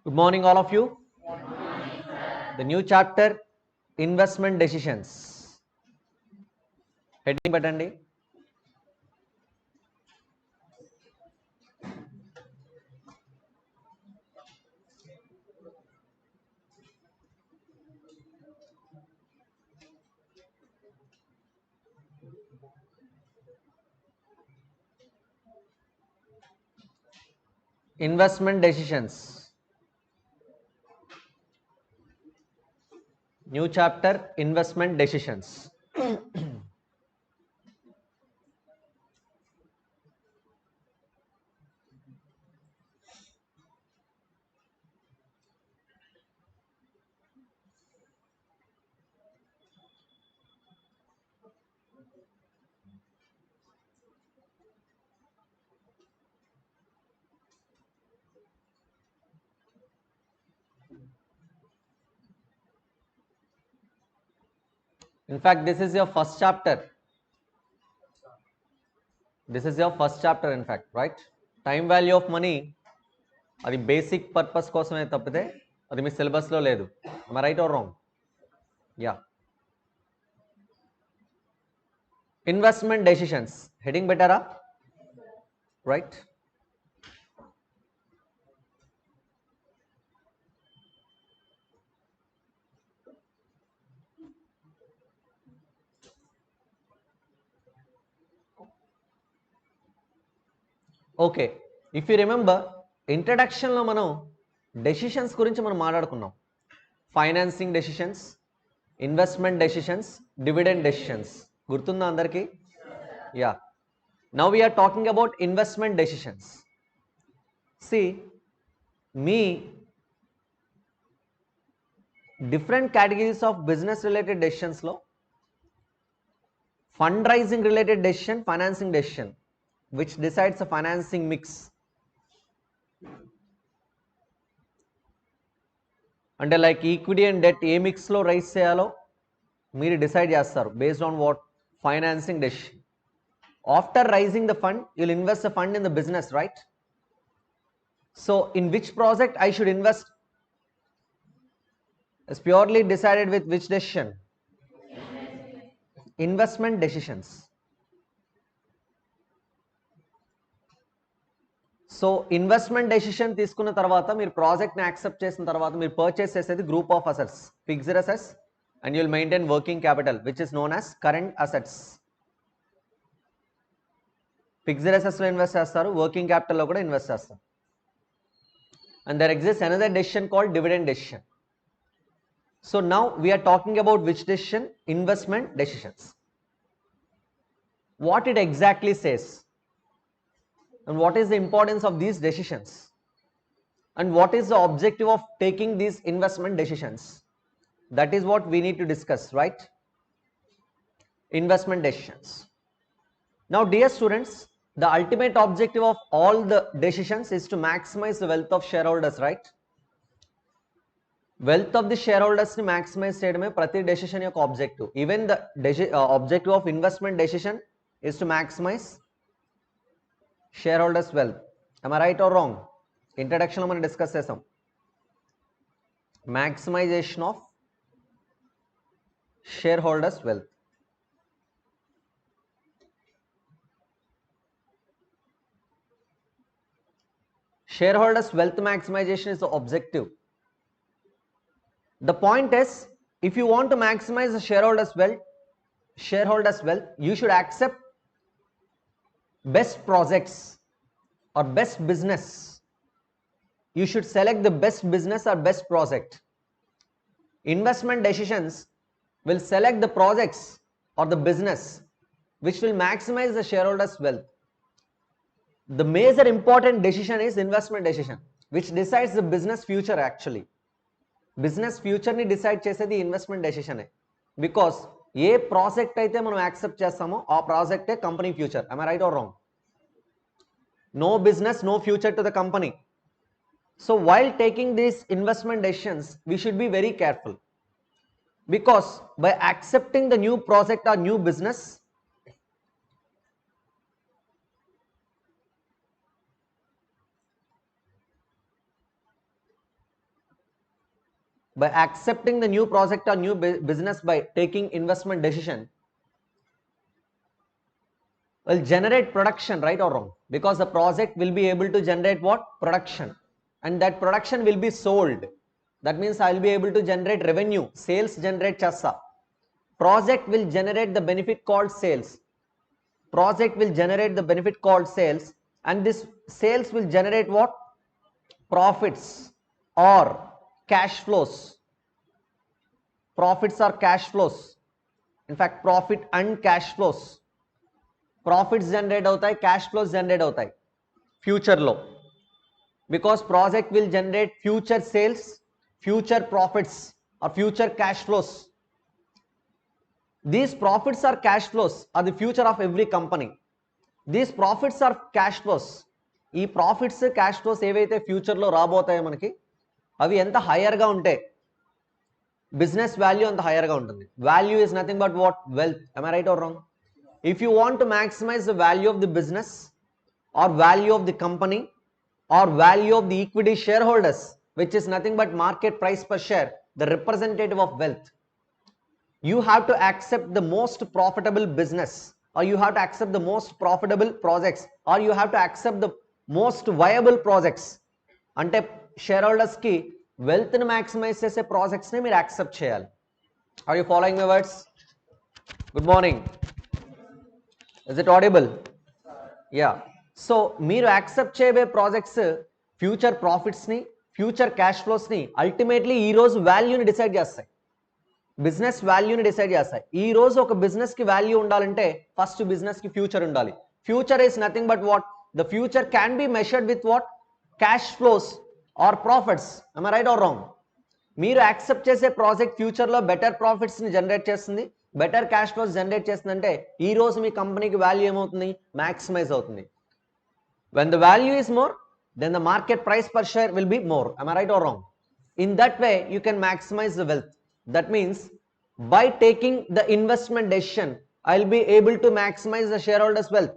Good morning, all of you. The new chapter, investment decisions. Heading పెట్టండి. Investment decisions. New chapter, investment decisions. In fact, this is your first chapter. This is your first chapter, in fact, right? Time value of money, అది basic purpose కోసమే తప్పితే అది మీ సిలబస్లో లేదు. Am I right or wrong? Yeah. Investment decisions. Heading పెట్టారా? Right? Okay, if you remember ఇంట్రడక్షన్లో మనం decisions గురించి మనం మాట్లాడుకున్నాం. Financing decisions, investment decisions, dividend decisions. గుర్తుందా అందరికీ? Yeah. Now we are talking about investment decisions. See మీ different categories of business related డెసిషన్స్లో fund raising related decision, financing decision, which decides a financing mix. అంటే like equity and debt ఏ మిక్స్లో raise చేయాలో మీరు decide చేస్తారు based on what financing decision. After raising the fund you'll invest the fund in the business, right? So in which project I should invest is purely decided with which decision? Investment decisions. So investment decision తీసుకున్న తర్వాత మీరు ప్రాజెక్ట్ని accept చేసిన తర్వాత మీరు purchase చేసేది group of assets, fixed assets, and you'll maintain working capital which is known as current assets. Fixed అసెట్స్లో invest చేస్తారు, వర్కింగ్ క్యాపిటల్లో కూడా ఇన్వెస్ట్ చేస్తారు. And there exist another decision called dividend decision. So now we are talking about which decision? Investment decisions. What it exactly says? And what is the importance of these decisions? And what is the objective of taking these investment decisions? That is what we need to discuss, right? Investment decisions. Now, dear students, the ultimate objective of all the decisions is to maximize the wealth of shareholders, right? Wealth of the shareholders ni maximize cheyadame prati decision yokka objective. Even the objective of investment decision is to maximize shareholders wealth. Am I right or wrong? Introduction lo మనం discuss చేసాం. Maximization of shareholders wealth. Shareholders wealth maximization is the objective. The point is, if you want to maximize the shareholders wealth, you should accept best projects or best business. You should select the best business or best project. Investment decisions will select the projects or the business which will maximize the shareholders wealth. The major important decision is investment decision, which decides the business future. Actually business future ni decide chesedi investment decision e, because ఏ project అయితే మనం accept చేస్తామో ఆ ప్రాజెక్టే company future. am I right or wrong? No business, no future to the company. So while taking these investment decisions, we should be very careful, because by accepting the new project or new business, by accepting the new project or new business by taking investment decision will generate production, right or wrong? Because the project will be able to generate what? Production. And that production will be sold. That means I will be able to generate revenue. Sales generate chassa. Project will generate the benefit called sales. Project will generate the benefit called sales. And this sales will generate what? Profits or cash flows. Profits or cash flows. In fact, profit and cash flows. Profits generate అవుతాయి, cash flows generate అవుతాయి future లో, because project will generate future sales, future profits or future cash flows. These profits or cash flows are the future of every company. These profits or cash flows, ఈ profits cash flows ఏవైతే ఫ్యూచర్లో రాబోతాయో మనకి అవి ఎంత హయ్యర్గా ఉంటే business value అంత హయ్యర్గా ఉంటుంది. Value is nothing but what? Wealth. am I right or wrong? If you want to maximize the value of the business or value of the company or value of the equity shareholders, which is nothing but market price per share, the representative of wealth, you have to accept the most profitable business, or you have to accept the most profitable projects, or you have to accept the most viable projects. అంటే share కి wealth ని maximise చేసే projects ని మీరు accept చేయాలి. Are you following my words? Good morning. Is it audible? Yeah. So మీరు accept చేయబోయే projects future profits ని, ఫ్యూచర్ క్యాష్ ఫ్లోస్ ని అల్టిమేట్లీ ఈ రోజు వాల్యూని డిసైడ్ చేస్తాయి. బిజినెస్ వాల్యూని డిసైడ్ చేస్తాయి. ఈ రోజు ఒక బిజినెస్ కి వాల్యూ ఉండాలంటే ఫస్ట్ బిజినెస్ కి ఫ్యూచర్ ఉండాలి. Future is nothing but what? The future can be measured with what? Cash flows or profits. am I right or wrong? మీరు యాక్సెప్ట్ చేసే ప్రాజెక్ట్ ఫ్యూచర్లో బెటర్ ప్రాఫిట్స్ని జనరేట్ చేస్తుంది, బెటర్ క్యాష్ ఫ్లోస్ జనరేట్ చేస్తుందంటే ఈ రోజు మీ కంపెనీకి వాల్యూ ఏమవుతుంది? మ్యాక్సిమైజ్ అవుతుంది. When the value is more, then the market price per share will be more. am I right or wrong? In that way you can maximize the wealth. That means by taking the investment decision, I'll be able to maximize the shareholders wealth,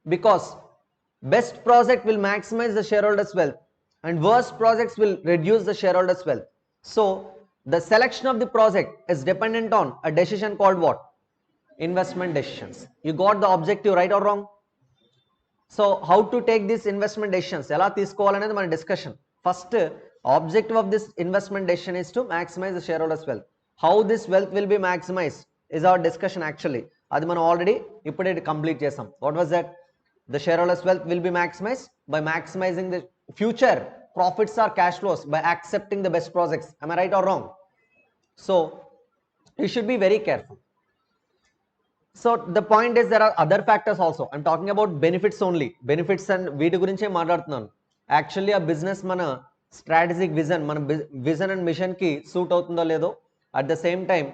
because best project will maximize the shareholders wealth and worst projects will reduce the shareholders wealth. So the selection of the project is dependent on a decision called what? Investment decisions. You got the objective right or wrong? So how to take these investment decisions, ఎలా తీసుకోవాలనేది మన discussion. First objective of this investment decision is to maximize the shareholders wealth. How this wealth will be maximized is our discussion actually. అది మనం already ఇప్పుడే complete చేసాం. What was that? The shareholders wealth will be maximized by maximizing the future profits or cash flows by accepting the best projects. am I right or wrong? So you should be very careful. So the point is there are other factors also. I'm talking about benefits only. Benefits and వీటి గురించే మాట్లాడుతున్నాను. Actually ఆ business మన strategic vision, మన vision and మిషన్కి suit అవుతుందో లేదో, at the same time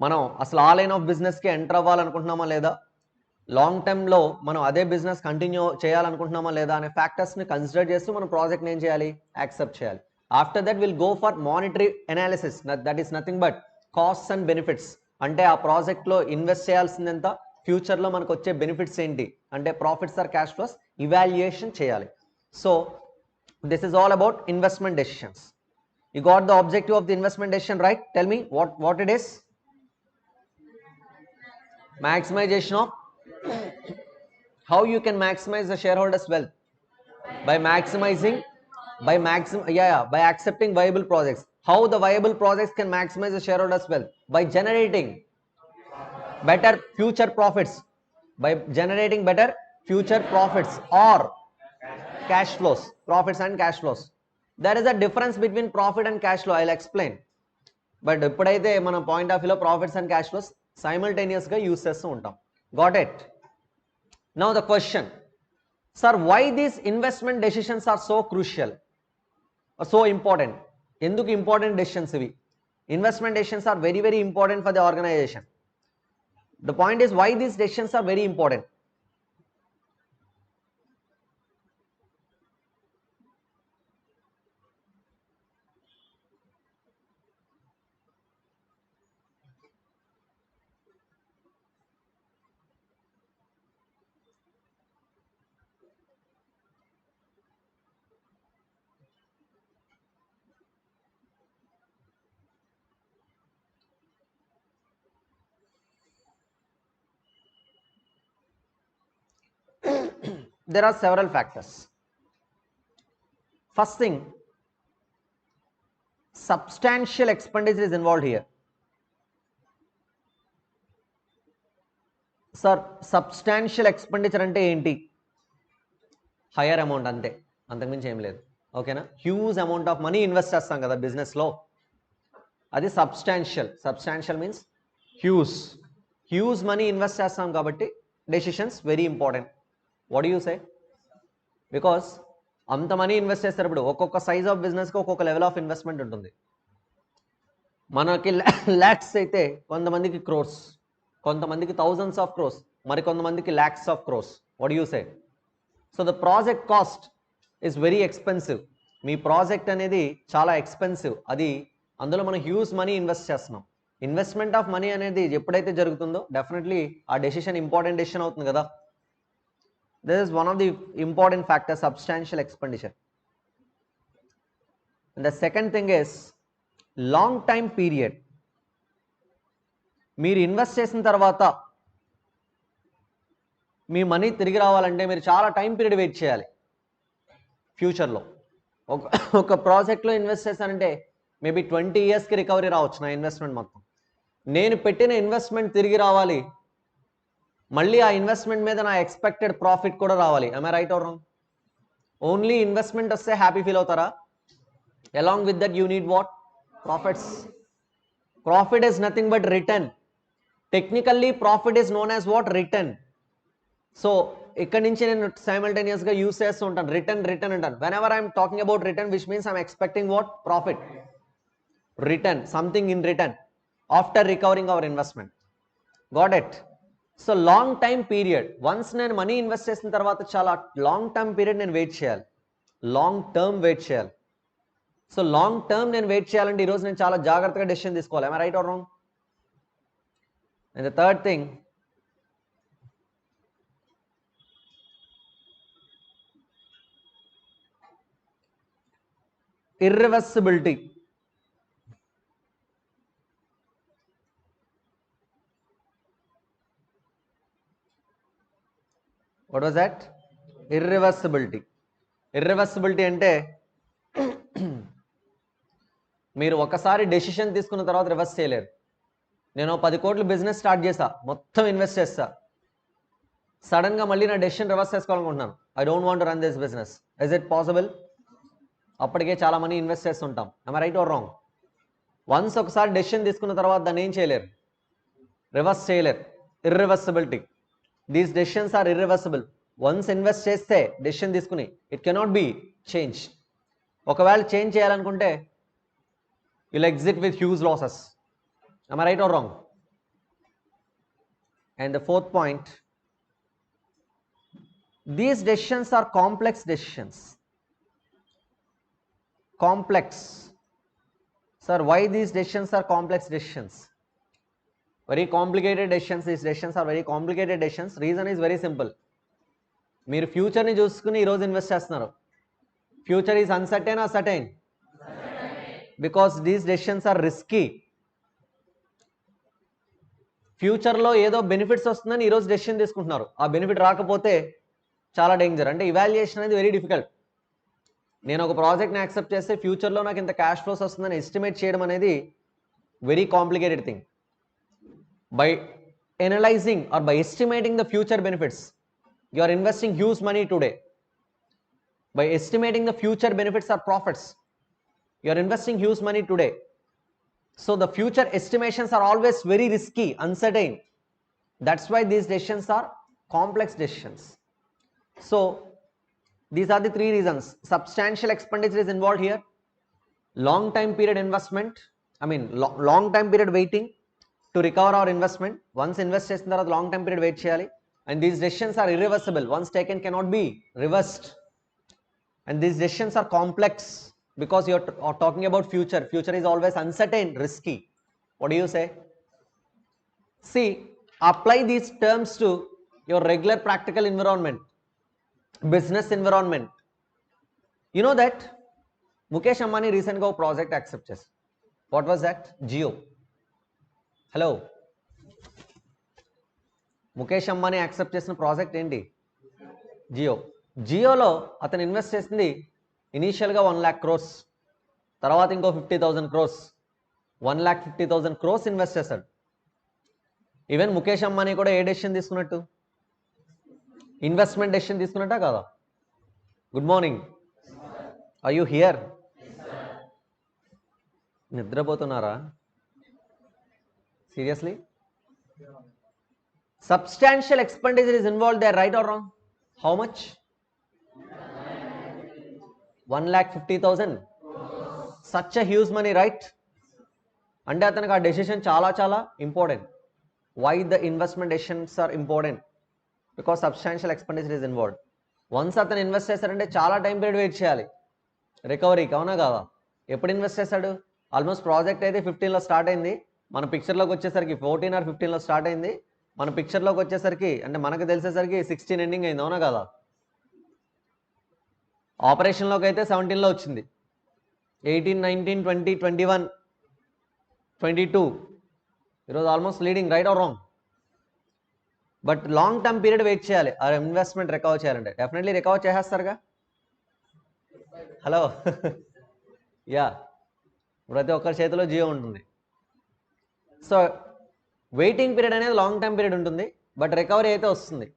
మనం అసలు ఆ లైన్ ఆఫ్ బిజినెస్కి ఎంటర్ అవ్వాలనుకుంటున్నామా లేదా, లాంగ్ టర్మ్లో మనం అదే బిజినెస్ కంటిన్యూ చేయాలనుకుంటున్నామా లేదా అనే ఫ్యాక్టర్స్ని కన్సిడర్ చేస్తూ మనం ప్రాజెక్ట్ని ఏం చేయాలి? యాక్సెప్ట్ చేయాలి. After that will go for monetary analysis. That is nothing but costs and benefits. అంటే ఆ ప్రాజెక్ట్లో ఇన్వెస్ట్ చేయాల్సింది ఎంత, ఫ్యూచర్లో మనకు వచ్చే బెనిఫిట్స్ ఏంటి, అంటే profits or cash flows evaluation చేయాలి. So this is all about investment decisions. You got the objective of the investment decision right? Tell me what it is. Maximization of, how you can maximize the shareholders wealth? By maximizing, by accepting viable projects. How the viable projects can maximize the shareholders wealth? By generating better future profits, by generating better future profits or cash flows, profits and cash flows. There is a difference between profit and cash flow. I'll explain. But ఇప్పుడైతే మన point of వ్యూలో profits and cash flows సైమల్టేనియస్గా use చేస్తూ ఉంటాం. Got it? Now the question, sir why these investment decisions are so crucial, so important? ఎందుకు important decisions ఇవి? Investment decisions are very very important for the organization. The point is why these decisions are very important. there are several factors. First thing, substantial expenditure is involved here. Sir, substantial expenditure ante enti? Higher amount ante, అంతకుమించి ఏం లేదు. ఓకేనా? Huge amount of money invest చేస్తాం కదా బిజినెస్లో, అది substantial. Substantial means huge money invest చేస్తాం కాబట్టి decisions very important. What you say? Because అంత మనీ ఇన్వెస్ట్ చేస్తారు. ఇప్పుడు ఒక్కొక్క సైజ్ ఆఫ్ బిజినెస్కి ఒక్కొక్క లెవెల్ ఆఫ్ ఇన్వెస్ట్మెంట్ ఉంటుంది. మనకి ల్యాక్స్ అయితే కొంతమందికి క్రోర్స్, కొంతమందికి థౌజండ్స్ ఆఫ్ క్రోర్స్, మరి కొంతమందికి lakhs of crores. What you say? So the project cost is very expensive. Me project అనేది చాలా ఎక్స్పెన్సివ్. అది అందులో మనం హ్యూజ్ మనీ ఇన్వెస్ట్ చేస్తున్నాం. ఇన్వెస్ట్మెంట్ ఆఫ్ మనీ అనేది ఎప్పుడైతే జరుగుతుందో డెఫినెట్లీ ఆ డెసిషన్ ఇంపార్టెంట్ డెసిషన్ అవుతుంది కదా. This is one of the important factor, substantial expenditure. And the second thing is long time period. మీరు ఇన్వెస్ట్ చేసిన తర్వాత మీ మనీ తిరిగి రావాలంటే మీరు చాలా టైం పీరియడ్ వెయిట్ చేయాలి. ఫ్యూచర్లో ఒక ప్రాజెక్ట్లో ఇన్వెస్ట్ చేశానంటే మేబీ 20 yearsకి రికవరీ రావచ్చు నా ఇన్వెస్ట్మెంట్ మొత్తం. నేను పెట్టిన ఇన్వెస్ట్మెంట్ తిరిగి రావాలి, మళ్ళీ ఆ ఇన్వెస్ట్మెంట్ మీద నా ఎక్స్పెక్టెడ్ ప్రాఫిట్ కూడా రావాలి. am I right or wrong? Only investment వస్తే హ్యాపీ ఫీల్ అవుతారా? along with that you need what? Profits. Profit is nothing but return. Technically profit is known as what? Return. So ఇక్కడ నుంచి నేను సైమల్టేనియస్గా use చేస్తూ ఉంటాను, return అంటాను. When ever I'm talking about return, which means I'm expecting what? Profit. Return, something in return after recovering our investment. Got it? So long time period, once నేను money invest చేసిన తర్వాత చాలా long term period నేను wait చేయాలి, long term wait చేయాలి. So long term నేను wait చేయాలంటే ఈరోజు నేను చాలా జాగ్రత్తగా డెసిషన్ తీసుకోవాలి. am I right or wrong? And the third thing, irreversibility. What was that? Irreversibility. Irreversibility అంటే మీరు ఒకసారి డెసిషన్ తీసుకున్న తర్వాత రివర్స్ చేయలేరు. నేను 10 కోట్లు బిజినెస్ స్టార్ట్ చేసా, మొత్తం ఇన్వెస్ట్ చేస్తా, సడన్గా మళ్ళీ నా డెసిషన్ రివర్స్ చేసుకోవాలనుకుంటున్నాను. I don't want to run this business. Is it possible? అప్పటికే చాలా మనీ ఇన్వెస్ట్ చేస్తుంటాం. am I right or wrong? Once ఒకసారి డెసిషన్ తీసుకున్న తర్వాత దాన్ని ఏం చేయలేరు, రివర్స్ చేయలేరు. Irreversibility. These decisions are irreversible. Once invest చేస్తే డెసిషన్ తీసుకుని ఇట్ కెనాట్ బి చేంజ్. ఒకవేళ చేంజ్ చేయాలనుకుంటే you'll exit with huge losses. am I right or wrong? And the fourth point, these decisions are complex decisions. Complex. Sir, why these decisions are complex decisions? Very complicated decisions. These decisions are very complicated decisions. Reason is very simple. మీరు ఫ్యూచర్ని చూసుకుని ఈరోజు invest చేస్తున్నారు. Future is uncertain or certain? Because these decisions are risky. ఫ్యూచర్లో ఏదో benefits వస్తుందని ఈరోజు decision తీసుకుంటున్నారు, ఆ బెనిఫిట్ రాకపోతే చాలా డేంజర్. అంటే ఇవాల్యుయేషన్ అనేది వెరీ డిఫికల్ట్. నేను ఒక ప్రాజెక్ట్ని యాక్సెప్ట్ చేస్తే ఫ్యూచర్లో నాకు ఇంత క్యాష్ ఫ్లోస్ వస్తుందని ఎస్టిమేట్ చేయడం అనేది very complicated thing. By analysing or by estimating the future benefits, you are investing huge money today. By estimating the future benefits or profits, you are investing huge money today. So the future estimations are always very risky, uncertain. That's why these decisions are complex decisions. So these are the three reasons. Substantial expenditure is involved here. Long time period investment, long time period waiting to recover our investment. Once invest చేసిన తర్వాత long time period wait చేయాలి. And these decisions are irreversible. Once taken cannot be reversed. And these decisions are complex because you are talking about future. Future is always uncertain, risky. What do you say? See, apply these terms to your regular practical environment, business environment. You know that Mukesh Ambani recently got a project accepted. What was that? Jio. Hello. Mukesh Ambani accept చేసిన project ఏంటి? జియో. జియోలో అతను invest చేసింది ఇనీషియల్గా 1 lakh crores, తర్వాత ఇంకో 50,000 crores, 1,50,000 crores ఇన్వెస్ట్ చేశాడు. Even Mukesh Ambani కూడా ఏ డెసిషన్ తీసుకున్నట్టు? ఇన్వెస్ట్మెంట్ డెసిషన్ తీసుకున్నట్టా కాదా? Good morning, are you here? నిద్రపోతున్నారా? Seriously? Substantial expenditure is involved there, right or wrong? How much? 1,50,000. Such a huge money, right? అంటే అతనికి ఆ డెసిషన్ చాలా చాలా important. Why the investment decisions are important? Because substantial expenditure is involved. Once అతను invest చేశారంటే చాలా time period wait చేయాలి రికవరీకి, అవునా కాదా? ఎప్పుడు ఇన్వెస్ట్ చేశాడు? ఆల్మోస్ట్ ప్రాజెక్ట్ అయితే 15లో స్టార్ట్ అయింది, మన పిక్చర్లోకి వచ్చేసరికి 14 or 15లో స్టార్ట్ అయింది, మన పిక్చర్లోకి వచ్చేసరికి అంటే మనకు తెలిసేసరికి 16 ఎండింగ్ అయింది, అవునా కదా? ఆపరేషన్లోకి అయితే 17లో వచ్చింది. 18, 19, 20, 21, 22 ఈరోజు almost leading, right or wrong? But long term period wait చేయాలి ఆ ఇన్వెస్ట్మెంట్ రికవర్ చేయాలంటే. డెఫినెట్లీ రికవర్ చేసేస్తారుగా? హలో యా, ప్రతి ఒక్కరి చేతిలో జియో ఉంటుంది. సో వెయిటింగ్ పీరియడ్ అనేది లాంగ్ టర్మ్ పీరియడ్ ఉంటుంది, బట్ రికవరీ అయితే వస్తుంది.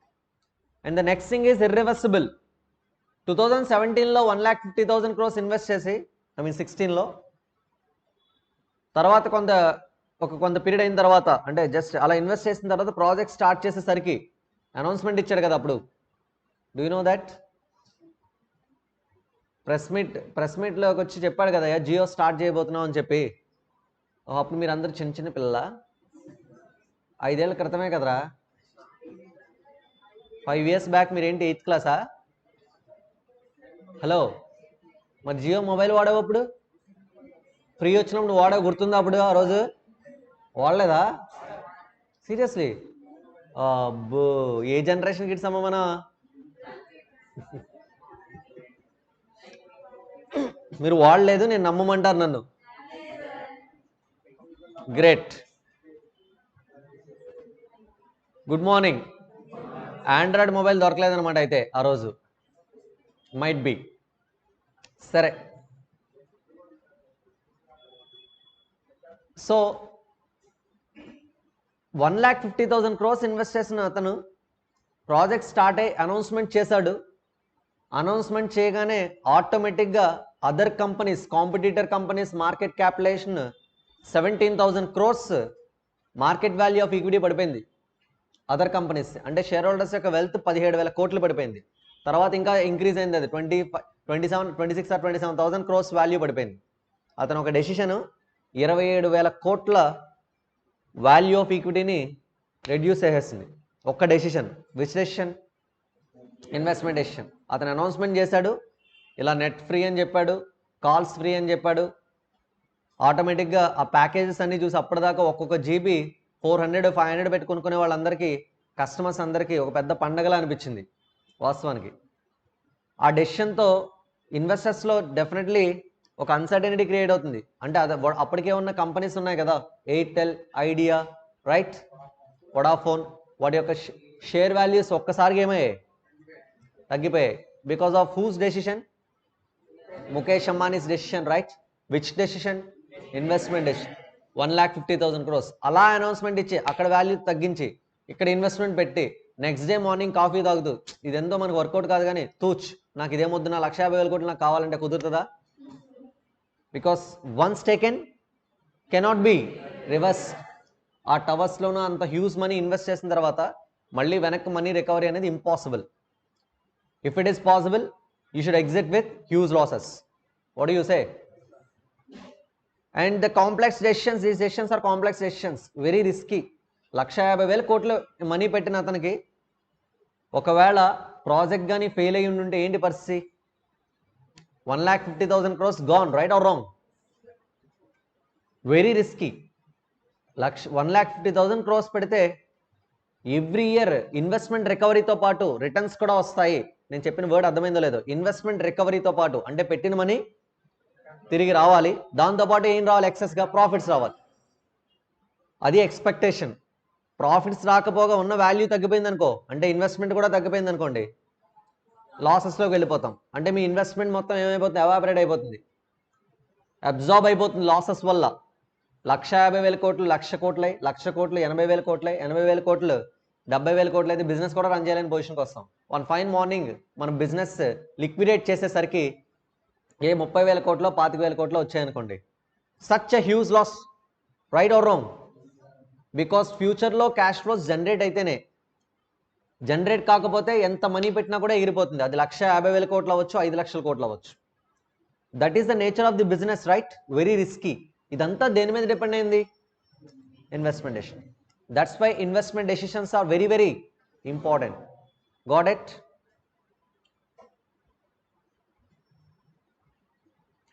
And the next thing is irreversible. 2017లో 1,50,000 crores ఇన్వెస్ట్ చేసి, 16లో తర్వాత కొంత పీరియడ్ అయిన తర్వాత, అంటే జస్ట్ అలా ఇన్వెస్ట్ చేసిన తర్వాత ప్రాజెక్ట్ స్టార్ట్ చేసేసరికి అనౌన్స్మెంట్ ఇచ్చాడు కదా అప్పుడు. Do you know that? Press మీట్లోకి వచ్చి చెప్పాడు కదా, జియో స్టార్ట్ చేయబోతున్నాం అని చెప్పి. అప్పుడు మీరు అందరూ చిన్న చిన్న పిల్లల, 5 ఏళ్ల క్రితమే కదరా, 5 years బ్యాక్ మీరేంటి 8th క్లాసా? హలో, మరి జియో మొబైల్ వాడావు అప్పుడు? ఫ్రీ వచ్చినప్పుడు వాడావు, గుర్తుందా? అప్పుడు ఆ రోజు వాడలేదా? సీరియస్లీ? అబ్బో, ఏ జనరేషన్ కిడ్స్ అమ్మ మన? మీరు వాడలేదు, నేను నమ్మమంటారు నన్ను. Great, good morning. Android mobile దొరకలేదనమాట అయితే ఆ రోజు, మైట్ బి. సరే, సో 1,50,000 crores ఇన్వెస్ట్ చేసిన అతను ప్రాజెక్ట్ స్టార్ట్ అయ్యి అనౌన్స్మెంట్ చేశాడు. అనౌన్స్మెంట్ చేయగానే ఆటోమేటిక్గా other companies, competitor companies market capitalisation 17,000 crores market value of equity పడిపోయింది. అదర్ కంపెనీస్ అంటే షేర్ హోల్డర్స్ యొక్క వెల్త్ 17,000 కోట్లు పడిపోయింది. తర్వాత ఇంకా ఇంక్రీజ్ అయింది, అది 26 or 27,000 crores వాల్యూ పడిపోయింది. అతను ఒక డెసిషన్ 27,000 కోట్ల వాల్యూ ఆఫ్ ఈక్విటీని రెడ్యూస్ చేసేసింది ఒక్క decision. Which decision? Investment decision. అతను అనౌన్స్మెంట్ చేశాడు, ఇలా నెట్ ఫ్రీ అని చెప్పాడు, కాల్స్ ఫ్రీ అని చెప్పాడు. ఆటోమేటిక్గా ఆ ప్యాకేజెస్ అన్నీ చూసి అప్పటిదాకా ఒక్కొక్క జీబీ 400, 500 పెట్టి కొనుక్కునే వాళ్ళందరికీ, కస్టమర్స్ అందరికీ ఒక పెద్ద పండగలా అనిపించింది వాస్తవానికి. ఆ డెసిషన్తో ఇన్వెస్టర్స్లో డెఫినెట్లీ ఒక అన్సర్టెనిటీ క్రియేట్ అవుతుంది. అంటే అది అప్పటికే ఉన్న కంపెనీస్ ఉన్నాయి కదా, ఎయిర్టెల్, ఐడియా, రైట్, వొడాఫోన్, వాటి యొక్క షేర్ వాల్యూస్ ఒక్కసారిగా ఏమయ్యాయి? తగ్గిపోయాయి. Because of whose decision? Mukesh Ambani's decision, right? Which decision? Investment decision. 1,50,000 crores అలా అనౌన్స్మెంట్ ఇచ్చి అక్కడ వాల్యూ తగ్గించి ఇక్కడ ఇన్వెస్ట్మెంట్ పెట్టి నెక్స్ట్ డే మార్నింగ్ కాఫీ తాగుతూ, ఇదెంతో మనకు వర్కౌట్ కాదు కానీ తూచ్, నాకు ఇదేమొద్దు, నా 1,50,000 కోట్లు నాకు కావాలంటే కుదురుతుందా? Because once taken cannot be reverse. ఆ టవర్స్లోనూ అంత హ్యూజ్ మనీ ఇన్వెస్ట్ చేసిన తర్వాత మళ్ళీ వెనక్కి మనీ రికవరీ అనేది impossible. If it is possible, you should exit with huge losses. What do you say? And the complex decisions, these decisions are complex decisions, very risky. 1,50,000 కోట్లు money పెట్టిన అతనికి ఒకవేళ project కానీ ఫెయిల్ అయ్యి ఉంటే ఏంటి పరిస్థితి? 1,50,000 crores gone, right or wrong? Very risky. 1,50,000 crores పెడితే ఎవ్రీ ఇయర్ ఇన్వెస్ట్మెంట్ రికవరీతో పాటు రిటర్న్స్ కూడా వస్తాయి. నేను చెప్పిన వర్డ్ అర్థమైందో లేదో? ఇన్వెస్ట్మెంట్ రికవరీతో పాటు అంటే పెట్టిన మనీ తిరిగి రావాలి, దాంతోపాటు ఏం రావాలి? ఎక్సెస్గా ప్రాఫిట్స్ రావాలి. అది ఎక్స్పెక్టేషన్. ప్రాఫిట్స్ రాకపోగా ఉన్న వాల్యూ తగ్గిపోయింది అనుకో, అంటే ఇన్వెస్ట్మెంట్ కూడా తగ్గిపోయింది అనుకోండి, లాసెస్లోకి వెళ్ళిపోతాం. అంటే మీ ఇన్వెస్ట్మెంట్ మొత్తం ఏమైపోతుంది, ఎవాపరేట్ అయిపోతుంది, అబ్జార్బ్ అయిపోతుంది లాసెస్ వల్ల. 1,50,000 కోట్లు 1,00,000 కోట్లై, 1,00,000 కోట్లు 80,000 కోట్లై, 80,000 కోట్లు 70,000 కోట్లు అయితే బిజినెస్ కూడా రన్ చేయలేని పొజిషన్కి వస్తాం. వన్ ఫైన్ మార్నింగ్ మనం బిజినెస్ లిక్విడేట్ చేసేసరికి ఏ 30,000 కోట్లో 25,000 కోట్లో వచ్చాయనుకోండి, such a huge loss, right or wrong? Because ఫ్యూచర్లో క్యాష్ ఫ్లోస్ జనరేట్ అయితేనే, జనరేట్ కాకపోతే ఎంత మనీ పెట్టినా కూడా ఎగిరిపోతుంది. అది 1,50,000 కోట్లు అవ్వచ్చు, 5,00,000 కోట్లు అవ్వచ్చు. That is the nature of the business, right? Very risky. ఇదంతా దేని మీద డిపెండ్ అయింది? Investment decision. That's why investment decisions are very very important. Got it?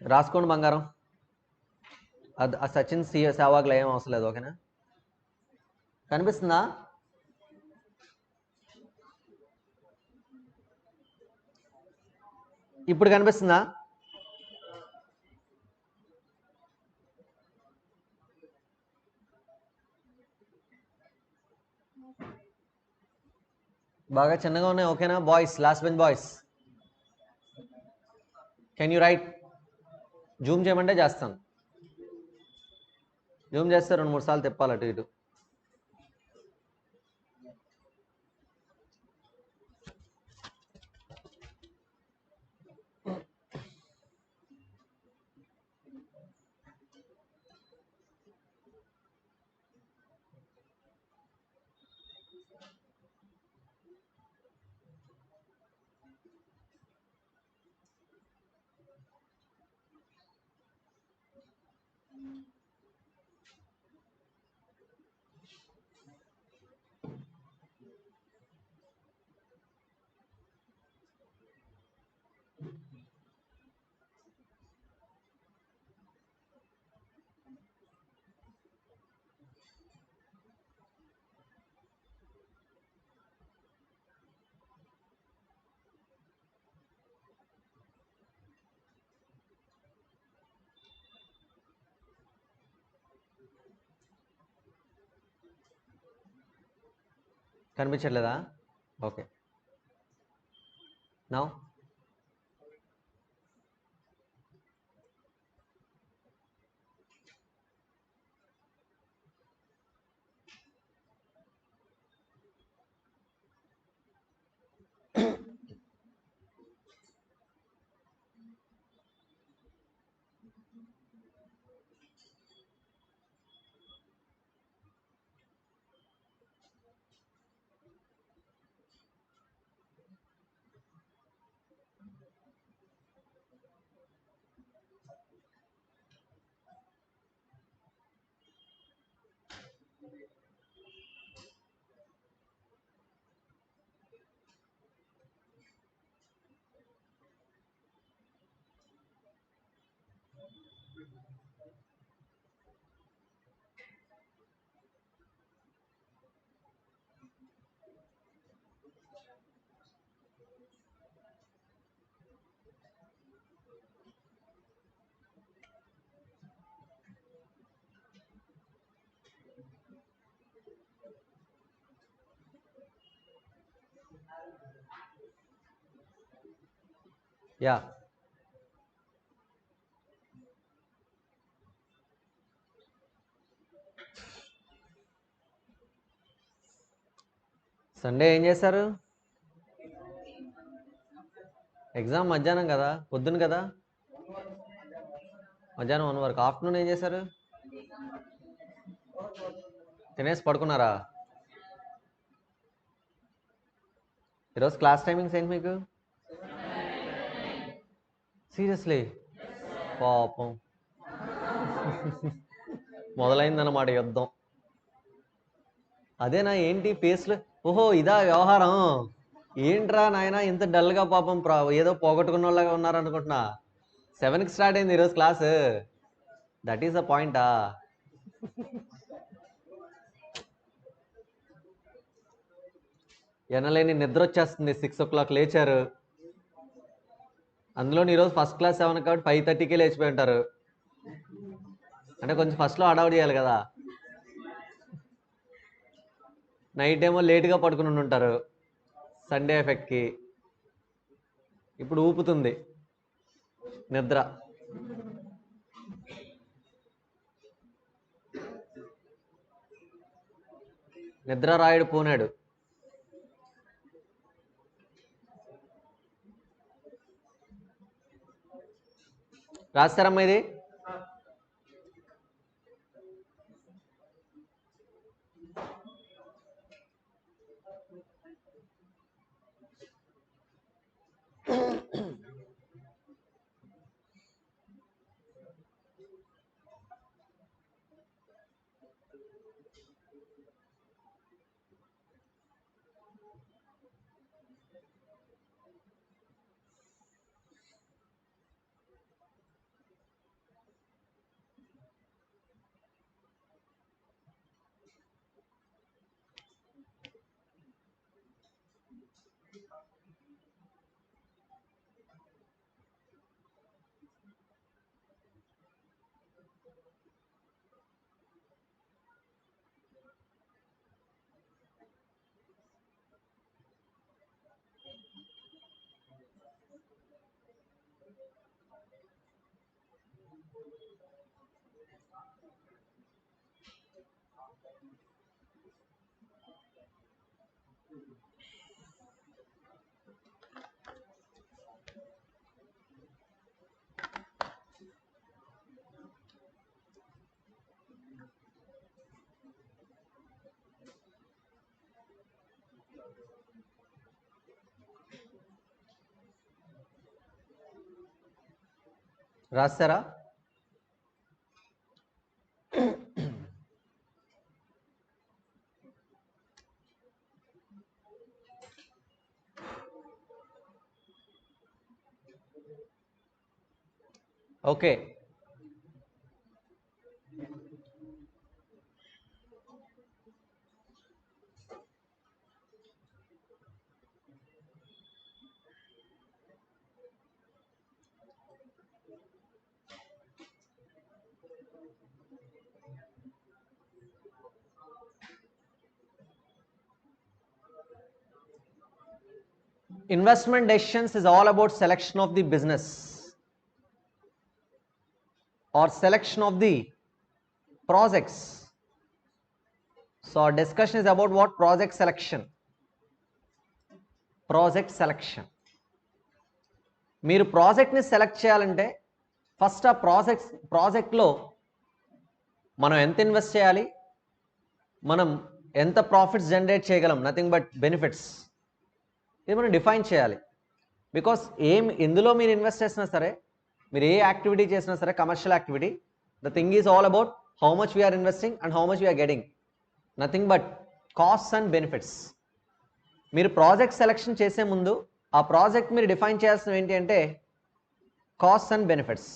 రాసుకోండి బంగారం. అది సచిన్ సేవాగ్లో ఏం అవసరం లేదు, ఓకేనా? కనిపిస్తుందా? ఇప్పుడు కనిపిస్తుందా? బాగా చిన్నగా ఉన్నాయి, ఓకేనా boys? Last bench boys, can you right? Zoom చేయమంటే చేస్తాను. జూమ్ చేస్తే 2-3 సార్లు తిప్పాలి అటు ఇటు. కనిపించట్లేదా? ఓకే. నౌ యా, సండే ఏం చేశారు? ఎగ్జామ్ మధ్యాహ్నం కదా, పొద్దున కదా? మధ్యాహ్నం 1 వరకు. ఆఫ్టర్నూన్ ఏం చేశారు? తినేసి పడుకున్నారా? ఈరోజు క్లాస్ టైమింగ్స్ ఏంటి మీకు? సీరియస్లీ? పాపం, మొదలైందన్నమాట యుద్ధం. అదేనా ఏంటి ఫేస్లు? ఓహో ఇదా వ్యవహారం? ఏంట్రా నాయన ఇంత డల్గా, పాపం ఏదో పోగొట్టుకున్న వాళ్ళగా ఉన్నారనుకుంటున్నా. 7కి స్టార్ట్ అయింది ఈరోజు క్లాస్. దట్ ఈస్ ద పాయింటా? ఎనలేని నిద్ర వచ్చేస్తుంది. 6 o'clock లేచారు. అందులో ఈరోజు ఫస్ట్ క్లాస్ 7 కాబట్టి 5:30కే లేచిపోయి ఉంటారు. అంటే కొంచెం ఫస్ట్లో అడౌట్ చేయాలి కదా. నైట్ ఏమో లేట్గా పడుకుని ఉంటారు సండే ఎఫెక్ట్కి. ఇప్పుడు ఊపుతుంది నిద్ర. నిద్ర రాయుడు పూనాడు. రాస్తారమ్మా ఇది? రాస్తారా? Okay. Investment decisions is all about selection of the business or selection of the projects. So our discussion is about what? Project selection. Project selection. మీరు ప్రాజెక్ట్ని సెలెక్ట్ చేయాలంటే ఫస్ట్ ఆ ప్రాజెక్ట్లో మనం ఎంత ఇన్వెస్ట్ చేయాలి, మనం ఎంత ప్రాఫిట్స్ జనరేట్ చేయగలం, నథింగ్ బట్ బెనిఫిట్స్, ఇది మనం డిఫైన్ చేయాలి. బికాస్ ఎందులో మీరు ఇన్వెస్ట్ చేసినా సరే, మీరు ఏ యాక్టివిటీ చేసినా సరే, commercial activity, the thing is all about how much we're investing and how much we're getting, nothing but costs and benefits. మీరు ప్రాజెక్ట్ సెలెక్షన్ చేసే ముందు ఆ ప్రాజెక్ట్ మీరు డిఫైన్ చేయాల్సినవి ఏంటి అంటే costs and benefits.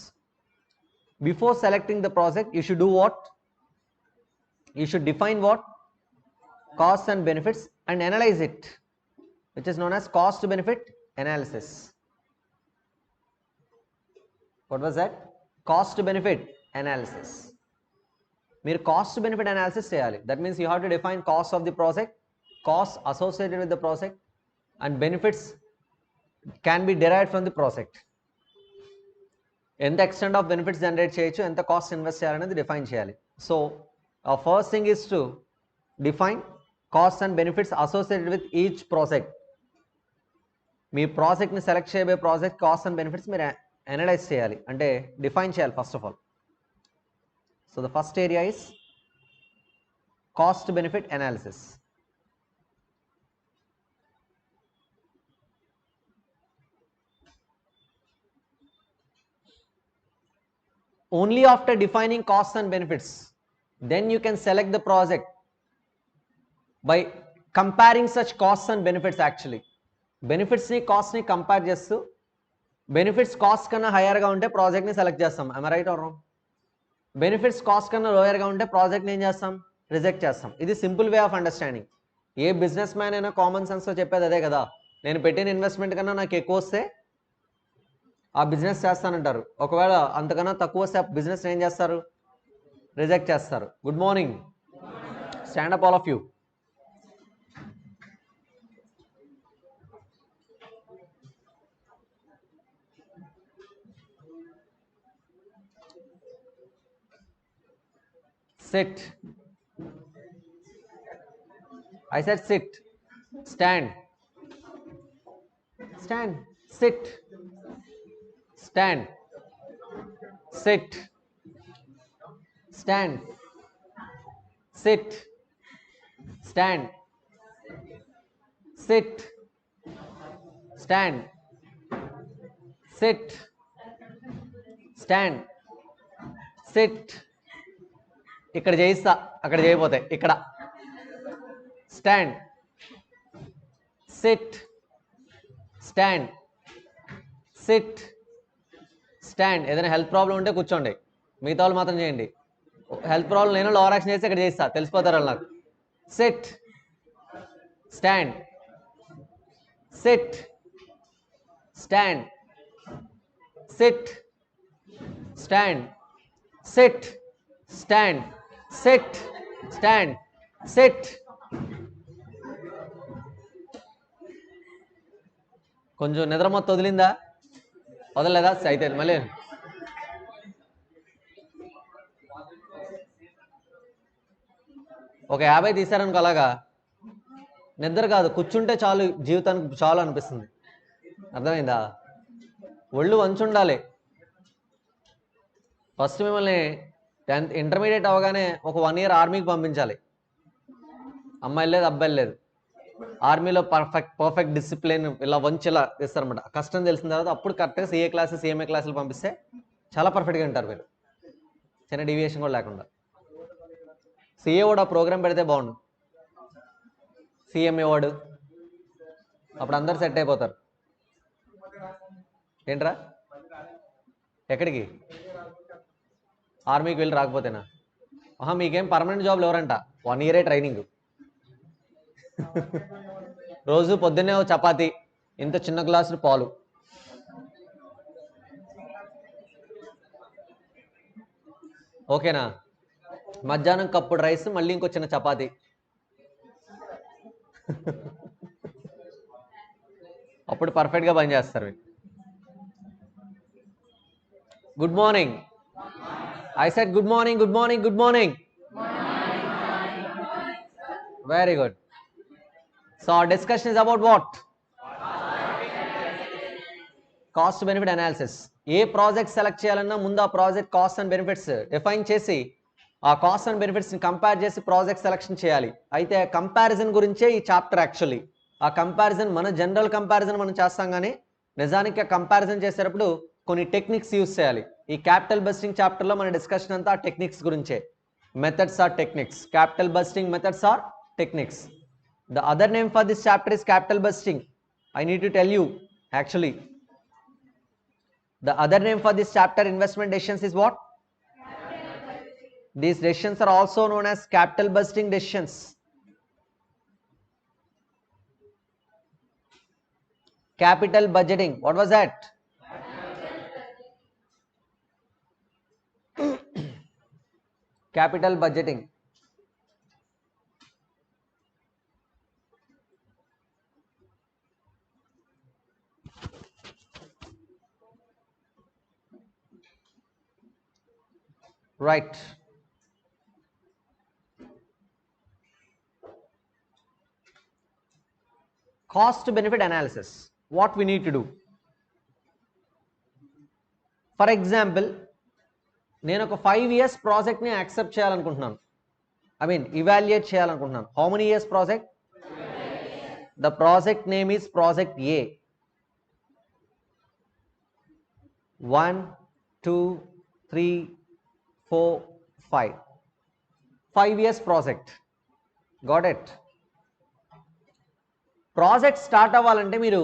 Before selecting the project you should do what? You should define what? Cost and benefits and analyse it, which is known as cost benefit analysis. What was that? Cost benefit analysis. మీరు cost benefit analysis చేయాలి. That means you have to define cost of the project, cost associated with the project and benefits can be derived from the project. ఎంత extent of benefits generate చేయొచ్చు, ఎంత cost invest చేయాలనేది define చేయాలి. So first thing is to define cost and benefits associated with each project. మీ ప్రాజెక్ట్ని select చేయబోయే project cost and benefits మీరు analyse చేయాలి, అంటే డిఫైన్ చేయాలి first of all. So the first area is cost benefit analysis. Only after defining costs and benefits, then you can select the project by comparing such costs and benefits. Actually benefits ni cost ni compare chestu, benefits cost kanna higher ga unte project ni select chestam. Am I right or wrong? Benefits cost kanna lower ga unte project ni em chestam? Reject chestam. Idi simple way of understanding. A business man అయినా common సెన్స్తో చెప్పేది అదే కదా. నేను పెట్టిన investment కన్నా నాకు ఎక్కువ వస్తే ఆ బిజినెస్ చేస్తానంటారు. ఒకవేళ అంతకన్నా తక్కువ వస్తే ఆ బిజినెస్ ఏం చేస్తారు? రిజెక్ట్ చేస్తారు. Good morning, stand up all of you. sit. I said sit. Stand. Stand. Sit. Stand. Sit. Stand. Sit. Stand. Sit. Stand. Sit. Stand. Sit. ఇక్కడ చేయిస్తా, అక్కడ చేయబోతాయి. ఇక్కడ stand, SIT, stand, SIT, stand. ఏదైనా health problem ఉంటే కూర్చోండి, మిగతా వాళ్ళు మాత్రం చేయండి. హెల్త్ ప్రాబ్లం నేను లోవర్ యాక్షన్ చేస్తే ఇక్కడ చేయిస్తా, తెలిసిపోతారు వాళ్ళు నాకు. SIT, stand, SIT, stand, SIT, stand, SIT, stand, SIT, stand, SIT. కొంచెం నిద్ర మొత్తం వదిలిందా? వదలలేదా? అయితే మళ్ళీ ఒక 50 తీసారనుకో, అలాగా నిద్ర కాదు, కూర్చుంటే చాలు, జీవితానికి చాలు అనిపిస్తుంది. అర్థమైందా? ఒళ్ళు వంచుండాలి. ఫస్ట్ మిమ్మల్ని 10th ఇంటర్మీడియట్ అవగానే ఒక 1 year ఆర్మీకి పంపించాలి. అమ్మాయిలు లేదు, అబ్బాయిలు లేదు. ఆర్మీలో పర్ఫెక్ట్ డిసిప్లిన్ ఇలా వంచేలా ఇస్తారన్నమాట. కష్టం తెలిసిన తర్వాత అప్పుడు కరెక్ట్గా CA క్లాసెస్, CMA క్లాసులు పంపిస్తే చాలా పర్ఫెక్ట్గా ఉంటారు మీరు, చిన్న డీవియేషన్ కూడా లేకుండా. CA వాడు ఆ ప్రోగ్రామ్ పెడితే బాగుండు, CMA వాడు, అప్పుడు అందరు సెట్ అయిపోతారు. ఏంట్రా? ఎక్కడికి? ఆర్మీకి వెళ్ళి రాకపోతేనా? మీకేం పర్మనెంట్ జాబ్లు ఎవరంట? 1 year ట్రైనింగ్. రోజు పొద్దున్నే ఓ చపాతి, ఇంత చిన్న గ్లాసులు పాలు. ఓకేనా? మధ్యాహ్నం కప్పుడు రైస్, మళ్ళీ ఇంకో చిన్న చపాతి. అప్పుడు పర్ఫెక్ట్గా పనిచేస్తారు. Good morning. I said good morning, good morning, good morning. Very good. So our discussion is about what? Cost benefit analysis. A project select చేయాలన్నా ముందు ఆ project cost and benefits define చేసి ఆ కాస్ట్ అండ్ బెనిఫిట్స్ని కంపేర్ చేసి project selection చేయాలి. అయితే comparison గురించే ఈ చాప్టర్. యాక్చువల్లీ ఆ కంపారిజన్ మన జనరల్ కంపారిజన్ మనం చేస్తాం, కానీ నిజానికి ఆ కంపారిజన్ చేసేటప్పుడు కొన్ని టెక్నిక్స్ యూజ్ చేయాలి. ఈ క్యాపిటల్ బస్టింగ్ చాప్టర్లో మన డిస్కషన్ అంతా టెక్నిక్స్ గురించే. Methods or techniques. Capital budgeting methods or techniques. The other name for this chapter is capital busting. I need to tell you, actually. The other name for this chapter, investment decisions, is what? These decisions are also known as capital busting decisions. Capital budgeting. What was that? Capital budgeting. Right. Cost benefit analysis. What we need to do? For example, నేను ఒక 5 years ప్రాజెక్ట్ని accept చేయాలనుకుంటున్నాను. I mean evaluate చేయాలనుకుంటున్నాను. How many years project? The project name is project A. 1, 2, 3, 4, 5. 5 years project. Got it? Project start అవ్వాలంటే మీరు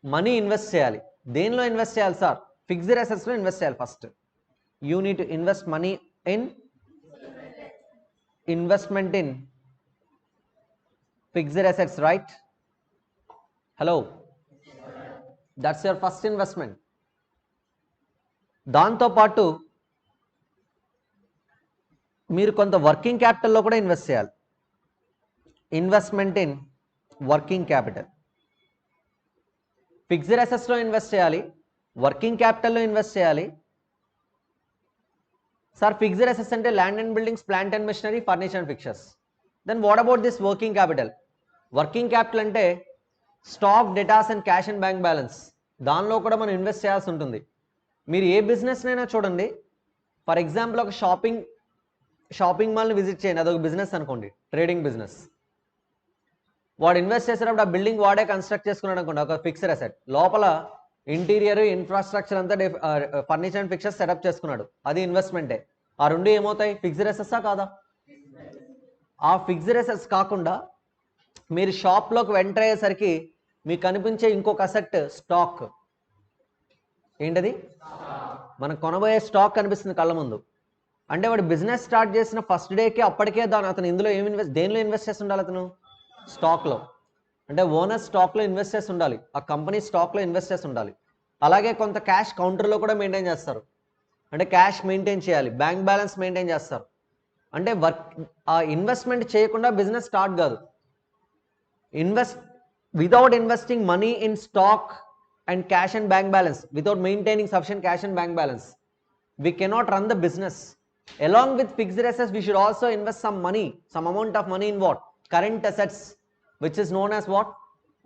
money invest చేయాలి. దేనిలో invest చేయాలి సార్? ఫిక్స్డ్ అసెట్స్లో ఇన్వెస్ట్ చేయాలి. First you need to invest money in investment in fixed assets, right? Hello, that's your first investment. దాంతో పాటు మీరు కొంత వర్కింగ్ క్యాపిటల్లో కూడా ఇన్వెస్ట్ చేయాలి. Investment in working capital. Fixed అసెట్స్లో ఇన్వెస్ట్ చేయాలి, వర్కింగ్ క్యాపిటల్లో ఇన్వెస్ట్ చేయాలి, సార్ ఫిక్స్డ్ అసెట్స్ అంటే land and buildings, plant and machinery, furniture and fixtures. Then what about this working capital? Working capital అంటే stock, debtors and cash and bank balance. దానిలో కూడా మనం invest చేయాల్సి ఉంటుంది. మీరు ఏ బిజినెస్నైనా చూడండి, ఫర్ ఎగ్జాంపుల్ ఒక షాపింగ్ మాల్ని విజిట్ చేయండి, అదొక బిజినెస్ అనుకోండి, ట్రేడింగ్ బిజినెస్. వాడు ఇన్వెస్ట్ చేసేటప్పుడు ఆ బిల్డింగ్ వాడే కన్స్ట్రక్ట్ చేసుకున్నాడు అనుకోండి, ఒక ఫిక్స్డ్ అసెట్. లోపల ఇంటీరియర్, ఇన్ఫ్రాస్ట్రక్చర్ అంతా ఫర్నిచర్ అండ్ ఫిక్చర్స్ సెటప్ చేసుకున్నాడు, అది ఇన్వెస్ట్మెంటే. ఆ రెండు ఏమవుతాయి? ఫిక్స్డ్ అసెట్సా కాదా? ఆ ఫిక్స్డ్ అసెట్స్ కాకుండా మీరు షాప్లోకి ఎంటర్ అయ్యేసరికి మీకు కనిపించే ఇంకొక అసెట్ స్టాక్. ఏంటది? మనకు కొనబోయే స్టాక్ కనిపిస్తుంది కళ్ళ ముందు. అంటే వాడు బిజినెస్ స్టార్ట్ చేసిన ఫస్ట్ డేకి అప్పటికే అతను ఇందులో దేనిలో ఇన్వెస్ట్ చేసి ఉండాలి? అతను స్టాక్లో. అంటే ఓనర్ స్టాక్లో ఇన్వెస్ట్ చేసి ఉండాలి, ఆ కంపెనీ స్టాక్లో ఇన్వెస్ట్ చేసి ఉండాలి. అలాగే కొంత క్యాష్ కౌంటర్లో కూడా మెయింటైన్ చేస్తారు, అంటే క్యాష్ మెయింటైన్ చేయాలి, బ్యాంక్ బ్యాలెన్స్ మెయింటైన్ చేస్తారు. అంటే ఆ ఇన్వెస్ట్మెంట్ చేయకుండా బిజినెస్ స్టార్ట్ కాదు. Without investing money in stock and cash and bank balance, without maintaining sufficient cash and bank balance, we cannot run the business. Along with fixed assets, we should also invest some amount of money in what? Current assets, which is known as what?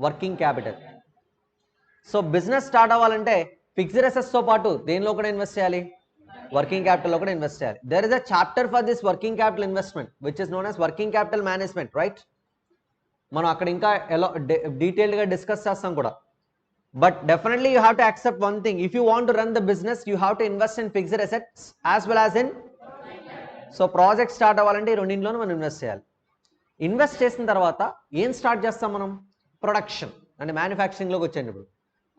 Working capital. So business start అవ్వాలంటే fixed assets తో పాటు దేనిలో కూడా invest చేయాలి? Working capital లో కూడా invest చేయాలి. There is a chapter for this working capital investment, which is known as working capital management, right? మనం అక్కడ ఇంకా ఎలా డీటెయిల్డ్గా డిస్కస్ చేస్తాం కూడా. But definitely you have to accept one thing, if you want to run the business you have to invest in fixed assets as well as in. So project start అవ్వాలంటే ఈ రెండింటిలోనూ మనం ఇన్వెస్ట్ చేయాలి. Invest చేసిన తర్వాత ఏం start చేస్తాం మనం? ప్రొడక్షన్ అంటే మ్యానుఫ్యాక్చరింగ్లోకి వచ్చేయండి. ఇప్పుడు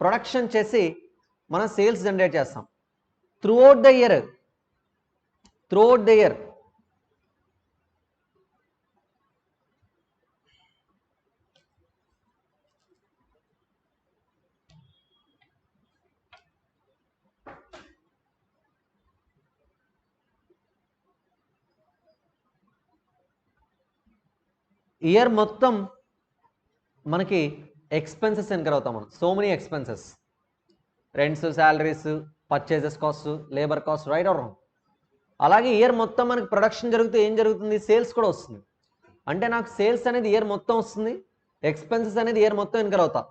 ప్రొడక్షన్ చేసి మనం సేల్స్ జనరేట్ చేస్తాం. త్రూఅవుట్ ద ఇయర్ మొత్తం మనకి ఎక్స్పెన్సెస్ ఇన్కర్ అవుతాం మనం. So many expenses, rents, salaries, purchases cost, labour cost, right or wrong. అలాగే ఇయర్ మొత్తం మనకి ప్రొడక్షన్ జరిగితే ఏం జరుగుతుంది? సేల్స్ కూడా వస్తుంది. అంటే నాకు సేల్స్ అనేది ఇయర్ మొత్తం వస్తుంది, ఎక్స్పెన్సెస్ అనేది ఇయర్ మొత్తం ఇన్కర్ అవుతా.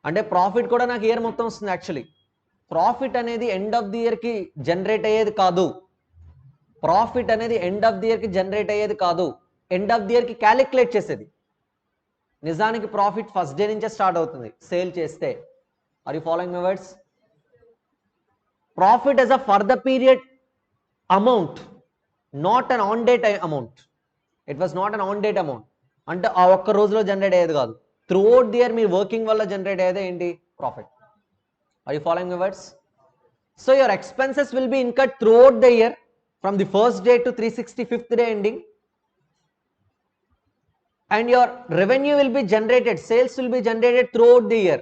అంటే ప్రాఫిట్ కూడా నాకు ఇయర్ మొత్తం వస్తుంది. యాక్చువల్లీ ప్రాఫిట్ అనేది ఎండ్ ఆఫ్ ది ఇయర్కి జనరేట్ అయ్యేది కాదు. ఎండ్ ఆఫ్ ది ఇయర్కి క్యాలిక్యులేట్ చేసేది. నిజానికి ప్రాఫిట్ ఫస్ట్ డే నుంచే స్టార్ట్ అవుతుంది సేల్ చేస్తే. Are you following my words? Profit as a for the period amount, not an on date amount. It was not an on date amount. అంటే ఆ ఒక్క రోజులో జనరేట్ అయ్యేది కాదు, త్రూఅవుట్ ది ఇయర్ మీరు వర్కింగ్ వల్ల జనరేట్ అయ్యేదే ఏంటి? Profit. Are you following my words? So your expenses will be incurred throughout the year from the first day to 365th day ending. And your revenue will be generated, sales will be generated throughout the year.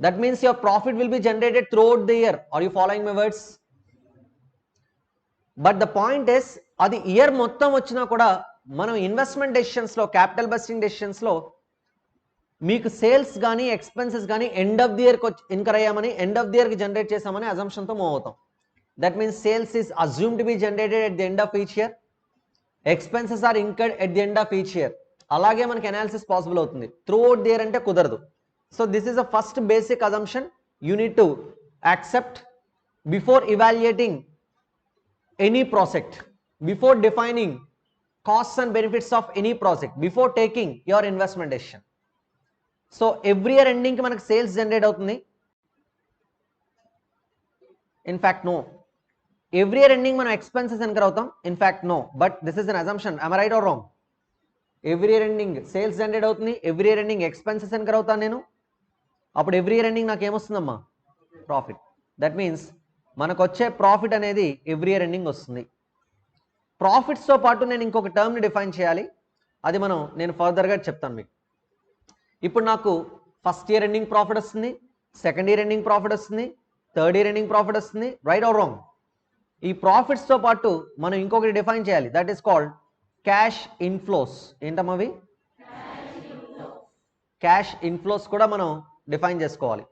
That means your profit will be generated throughout the year. Are you following my words? But the point is, adi year mottam vachina kuda మనం investment డెసిషన్స్లో, capital budgeting డెసిషన్స్లో మీకు sales కానీ expenses కానీ end of the ఇయర్కి incur అయ్యామని, end of the ఇయర్కి generate చేసామని అజంప్షన్తో మూవ్ అవుతాం. That means sales is assume to be generated at the end of each year, expenses are incurred at the end of each year. అలాగే మనకి analysis possible అవుతుంది. Throughout the year అంటే కుదరదు. So this is the first basic assumption you need to accept before evaluating any project, before defining costs and benefits of any project, before taking your investment decision. So every year ending ki manaku sales generate avutundi? In fact no. Every year ending మనం expenses incur అవుతాం? In fact no. But this is an assumption. Am I right or wrong? Every year ending sales generate అవుతుంది, every year ending expenses incur అవుతాను నేను. అప్పుడు every year ending నాకు ఏమొస్తుందమ్మా? Profit. That means మనకు వచ్చే profit అనేది every year ending వస్తుంది. ప్రాఫిట్స్తో పాటు నేను ఇంకొక టర్మ్ని డిఫైన్ చేయాలి, అది నేను ఫర్దర్గా చెప్తాను మీకు. ఇప్పుడు నాకు ఫస్ట్ ఇయర్ ఎండింగ్ ప్రాఫిట్ వస్తుంది, సెకండ్ ఇయర్ ఎండింగ్ ప్రాఫిట్ వస్తుంది, థర్డ్ ఇయర్ ఎండింగ్ ప్రాఫిట్ వస్తుంది, రైట్ ఆర్ రాంగ్? ఈ ప్రాఫిట్స్తో పాటు మనం ఇంకొకటి డిఫైన్ చేయాలి, that is called cash inflows. ఏంటమ్మా అవి? క్యాష్ ఇన్ఫ్లోస్ కూడా మనం డిఫైన్ చేసుకోవాలి.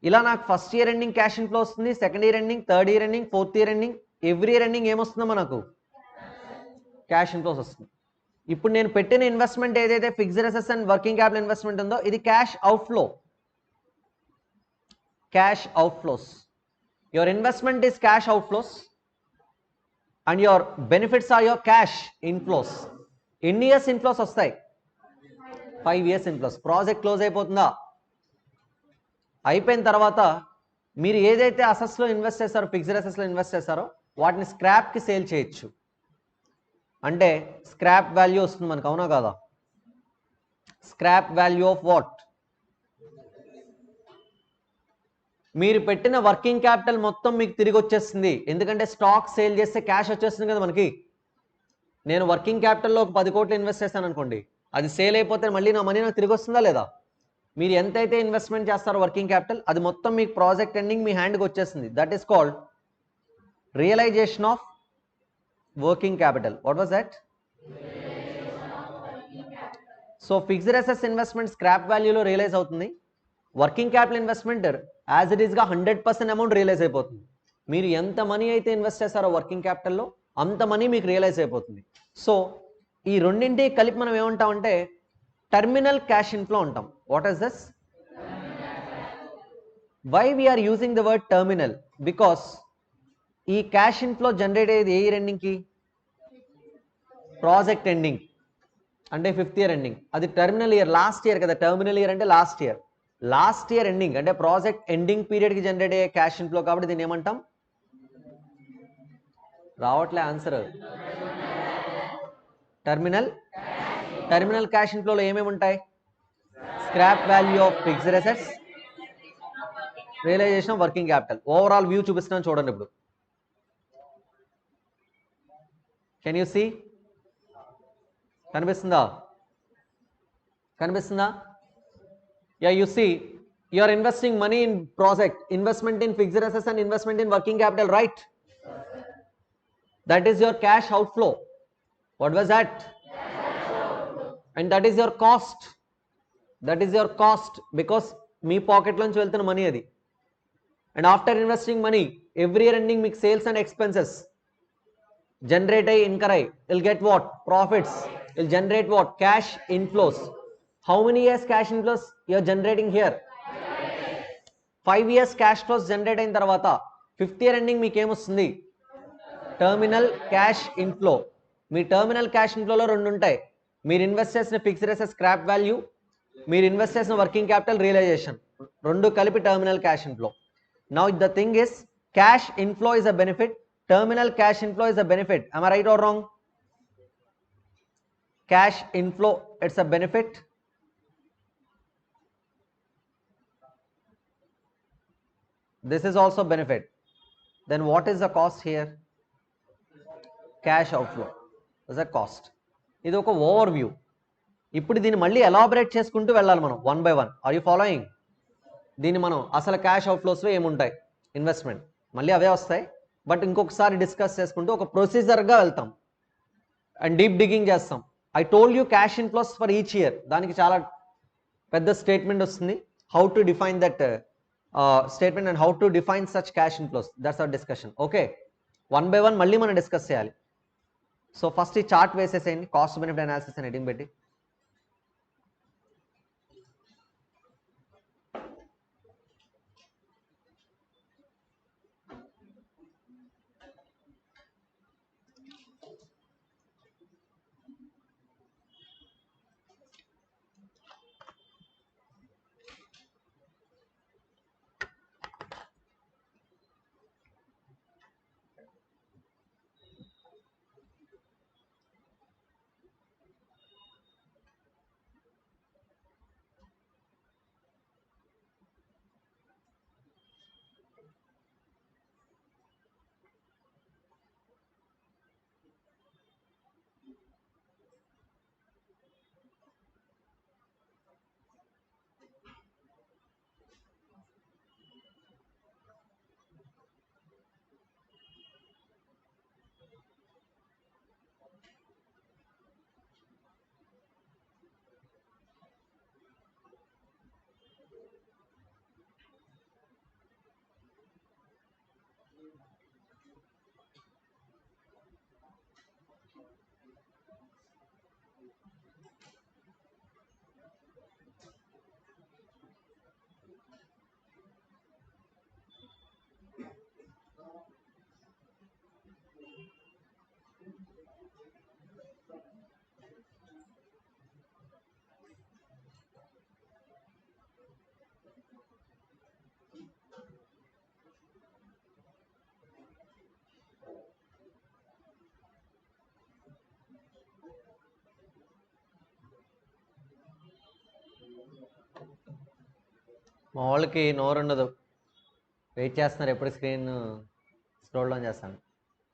ఇలా నాకు first year ending cash inflow వస్తుంది, second year ending, third year ending, fourth year ending, every year ending ఏమొస్తుందో మనకు క్యాష్ ఇన్ఫ్లోస్ వస్తుంది. ఇప్పుడు నేను పెట్టిన ఇన్వెస్ట్మెంట్ ఏదైతే fixed assets and working capital investment ఉందో ఇది cash outflow. Cash outflows. Your investment is cash outflows and your benefits are your cash inflows. ఎన్ని ఇయర్స్ ఇన్ఫ్లోస్ వస్తాయి? 5 years ఇన్ఫ్లోస్. ప్రాజెక్ట్ క్లోజ్ అయిపోతుందా? అయిపోయిన తర్వాత మీరు ఏదైతే అసెట్స్లో ఇన్వెస్ట్ చేస్తారో, ఫిక్స్డ్ అసెట్స్లో ఇన్వెస్ట్ చేస్తారో వాటిని స్క్రాప్కి సేల్ చేయొచ్చు. అంటే స్క్రాప్ వాల్యూ వస్తుంది మనకు, అవునా కాదా? Scrap value of what? మీరు పెట్టిన వర్కింగ్ క్యాపిటల్ మొత్తం మీకు తిరిగి వచ్చేస్తుంది. ఎందుకంటే స్టాక్ సేల్ చేస్తే క్యాష్ వచ్చేస్తుంది కదా మనకి. నేను వర్కింగ్ క్యాపిటల్లో ఒక 10 కోట్లు ఇన్వెస్ట్ చేస్తాను అనుకోండి, అది సేల్ అయిపోతే మళ్ళీ నా మనీ నాకు తిరిగి వస్తుందా లేదా? మీరు ఎంతైతే ఇన్వెస్ట్మెంట్ చేస్తారో వర్కింగ్ క్యాపిటల్ అది మొత్తం మీకు ప్రాజెక్ట్ ఎండింగ్ మీ హ్యాండ్కి వచ్చేస్తుంది. That is called realisation of working capital. What was that? So fixed assets investment scrap వాల్యూలో రియలైజ్ అవుతుంది. Working capital investment as it ఈస్గా 100% అమౌంట్ రియలైజ్ అయిపోతుంది. మీరు ఎంత మనీ అయితే ఇన్వెస్ట్ చేస్తారో వర్కింగ్ క్యాపిటల్లో అంత మనీ మీకు రియలైజ్ అయిపోతుంది. సో ఈ రెండింటి కలిపి మనం ఏమంటామంటే టర్మినల్ క్యాష్ ఇన్ఫ్లో అంటాం. What is this? Why we're using the word terminal? Because ఈ క్యాష్ ఇన్ఫ్లో జనరేట్ అయ్యేది ఏ ఇయర్ ఎండింగ్కి? ప్రాజెక్ట్ ఎండింగ్ అంటే 5th year ఎండింగ్. అది టర్మినల్ ఇయర్, లాస్ట్ ఇయర్ కదా. టర్మినల్ ఇయర్ అంటే last year. Last year ending అంటే ప్రాజెక్ట్ ఎండింగ్ పీరియడ్కి జనరేట్ అయ్యే క్యాష్ ఇన్ఫ్లో కాబట్టి దీన్ని ఏమంటాం? రావట్లే ఆన్సర్. టర్మినల్. టర్మినల్ క్యాష్ ఇన్ఫ్లోలో ఏమేమి ఉంటాయి? Scrap value of fixed assets, realisation of working capital. Overall view చూపిస్తున్నాను చూడండి ఇప్పుడు. Can you see? కనిపిస్తుందా? కనిపిస్తుందా? Yeah, you see, you are investing money in project, investment in fixed assets and investment in working capital, right? That is your cash outflow. What was that? And that is your cost. That is your cost because me pocket నుంచి వెళ్తున్న money అది. And after investing money every year ending మీకు sales and expenses generate అయ్యి incur అయ్యి will get what? Profits. Will generate what? Cash inflows. How many years cash inflows you are generating here? 5 years cash flows generate అయిన తర్వాత 5th year ఎండింగ్ మీకు ఏమొస్తుంది? Terminal cash inflow. మీ terminal cash ఇన్ఫ్లోలో రెండు ఉంటాయి. మీరు ఇన్వెస్ట్ చేసిన ఫిక్స్డ్ అసెట్స్ స్క్రాప్ వాల్యూ, మీరు ఇన్వెస్ట్ చేసిన వర్కింగ్ క్యాపిటల్ రియలైజేషన్, రెండు కలిపి terminal cash inflow. Now the thing is cash inflow is a benefit, terminal cash inflow is a benefit. am I right or wrong? Cash inflow, it's a benefit. This is also benefit. Then what is the cost here? Cash outflow is a cost. ఇది ఒక over view. ఇప్పుడు దీన్ని మళ్ళీ elaborate చేసుకుంటూ వెళ్ళాలి మనం one by one. Are you following? దీన్ని మనం అసలు క్యాష్ అవుట్ఫ్లోస్లో ఏముంటాయి, ఇన్వెస్ట్మెంట్ మళ్ళీ అవే వస్తాయి, బట్ ఇంకొకసారి డిస్కస్ చేసుకుంటూ ఒక ప్రొసీజర్గా వెళ్తాం అండ్ డీప్ డిగింగ్ చేస్తాం. I told you cash inflows for each year. దానికి చాలా పెద్ద స్టేట్మెంట్ వస్తుంది. How to define that statement and how to define such cash inflows. That's our discussion. Okay, one by one మళ్ళీ మనం discuss చేయాలి. So first ఈ chart వేసేసేయండి, cost benefit analysis అని హెడ్డింగ్ పెట్టి. మా వాళ్ళకి నోరు ఉండదు, వెయిట్ చేస్తున్నారు ఎప్పుడు స్క్రీన్ స్క్రోల్ డౌన్ చేస్తాను.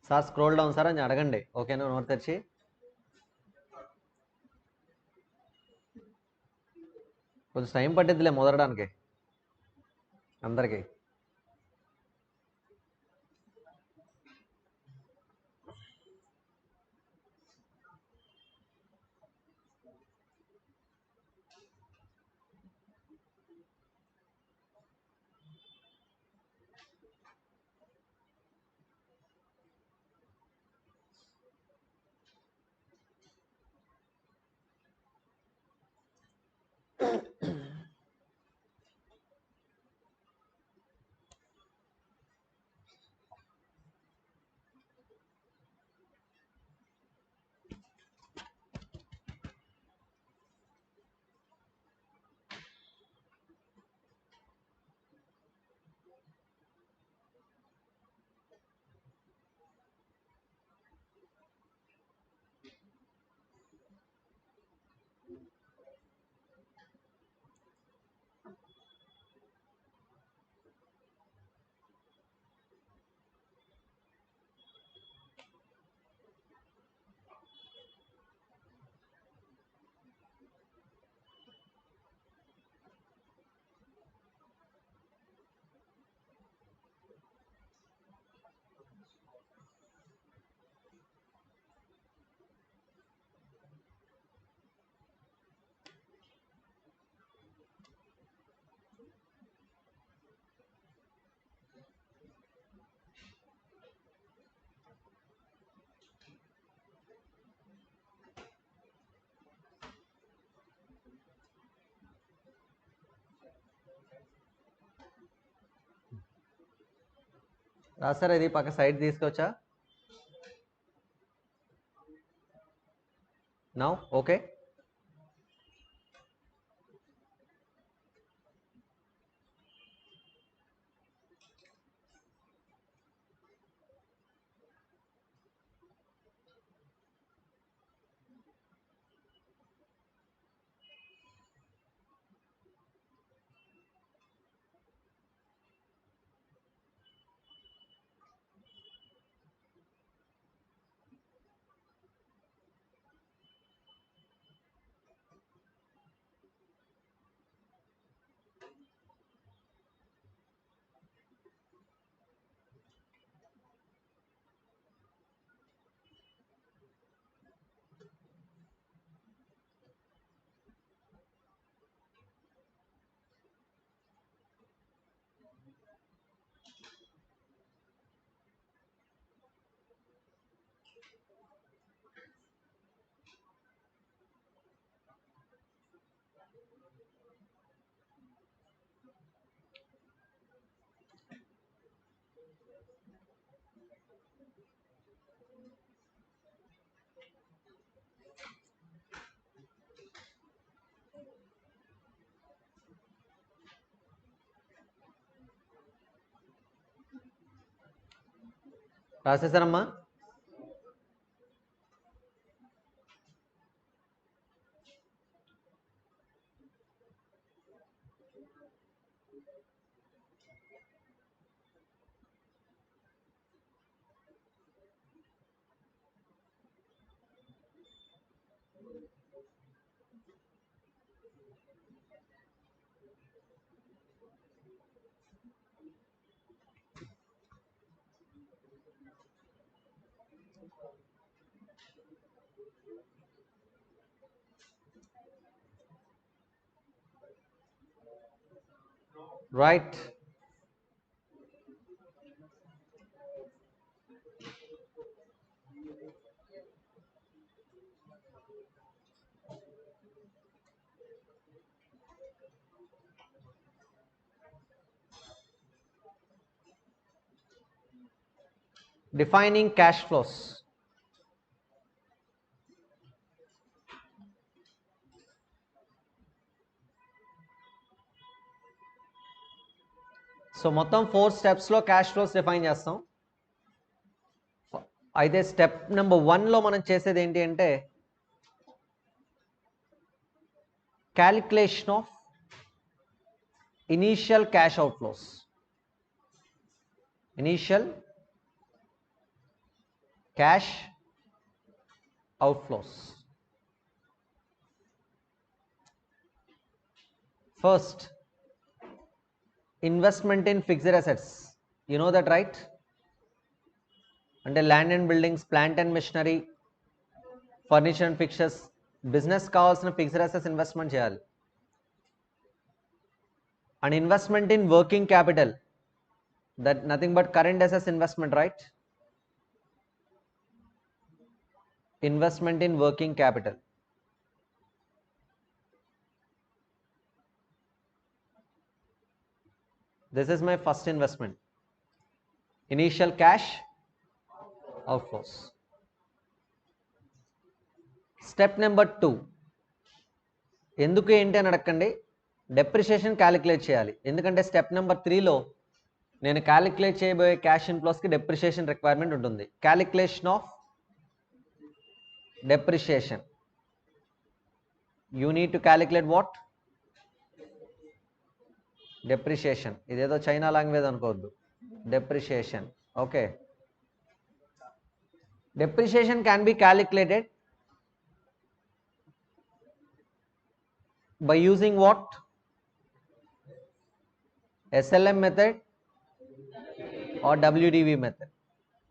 సార్ స్క్రోల్ డౌన్ సార్ అని అడగండి, ఓకేనా? నోరు తెరిచి. కొంచెం టైం పట్టిద్దిలే మొదలడానికి అందరికీ. రాసారా? ఇది పక్క సైడ్ తీసుకొచ్చా. Now okay. రాసేసారమ్మా? Right. Defining cash flows. So మొత్తం 4 స్టెప్స్లో క్యాష్ ఫ్లోస్ డిఫైన్ చేస్తాం. అయితే స్టెప్ నెంబర్ 1లో మనం చేసేది ఏంటి అంటే calculation of initial cash outflows. Initial cash outflows. First, investment in fixed assets. You know that, right? అంటే land and buildings, plant and machinery, furniture and fixtures, business కావాల్సిన fixed assets investment చేయాలి. And investment in working capital, that nothing but current assets investment, right? Investment in working capital. This is my first investment. Initial cash outflows. Step number 2. ఎందుకు ఏంటి అని అడగండి, depreciation calculate చేయాలి. ఎందుకంటే step number 3లో నేను calculate చేయబోయే cash ఇన్ఫ్లోస్కి depreciation requirement ఉంటుంది. Calculation of depreciation. You need to calculate what? Depreciation. ఇదేదో చైనా లాంగ్వేజ్ అనుకోవద్దు. Depreciation. Okay. Depreciation can be calculated by using what? SLM method or WDV method.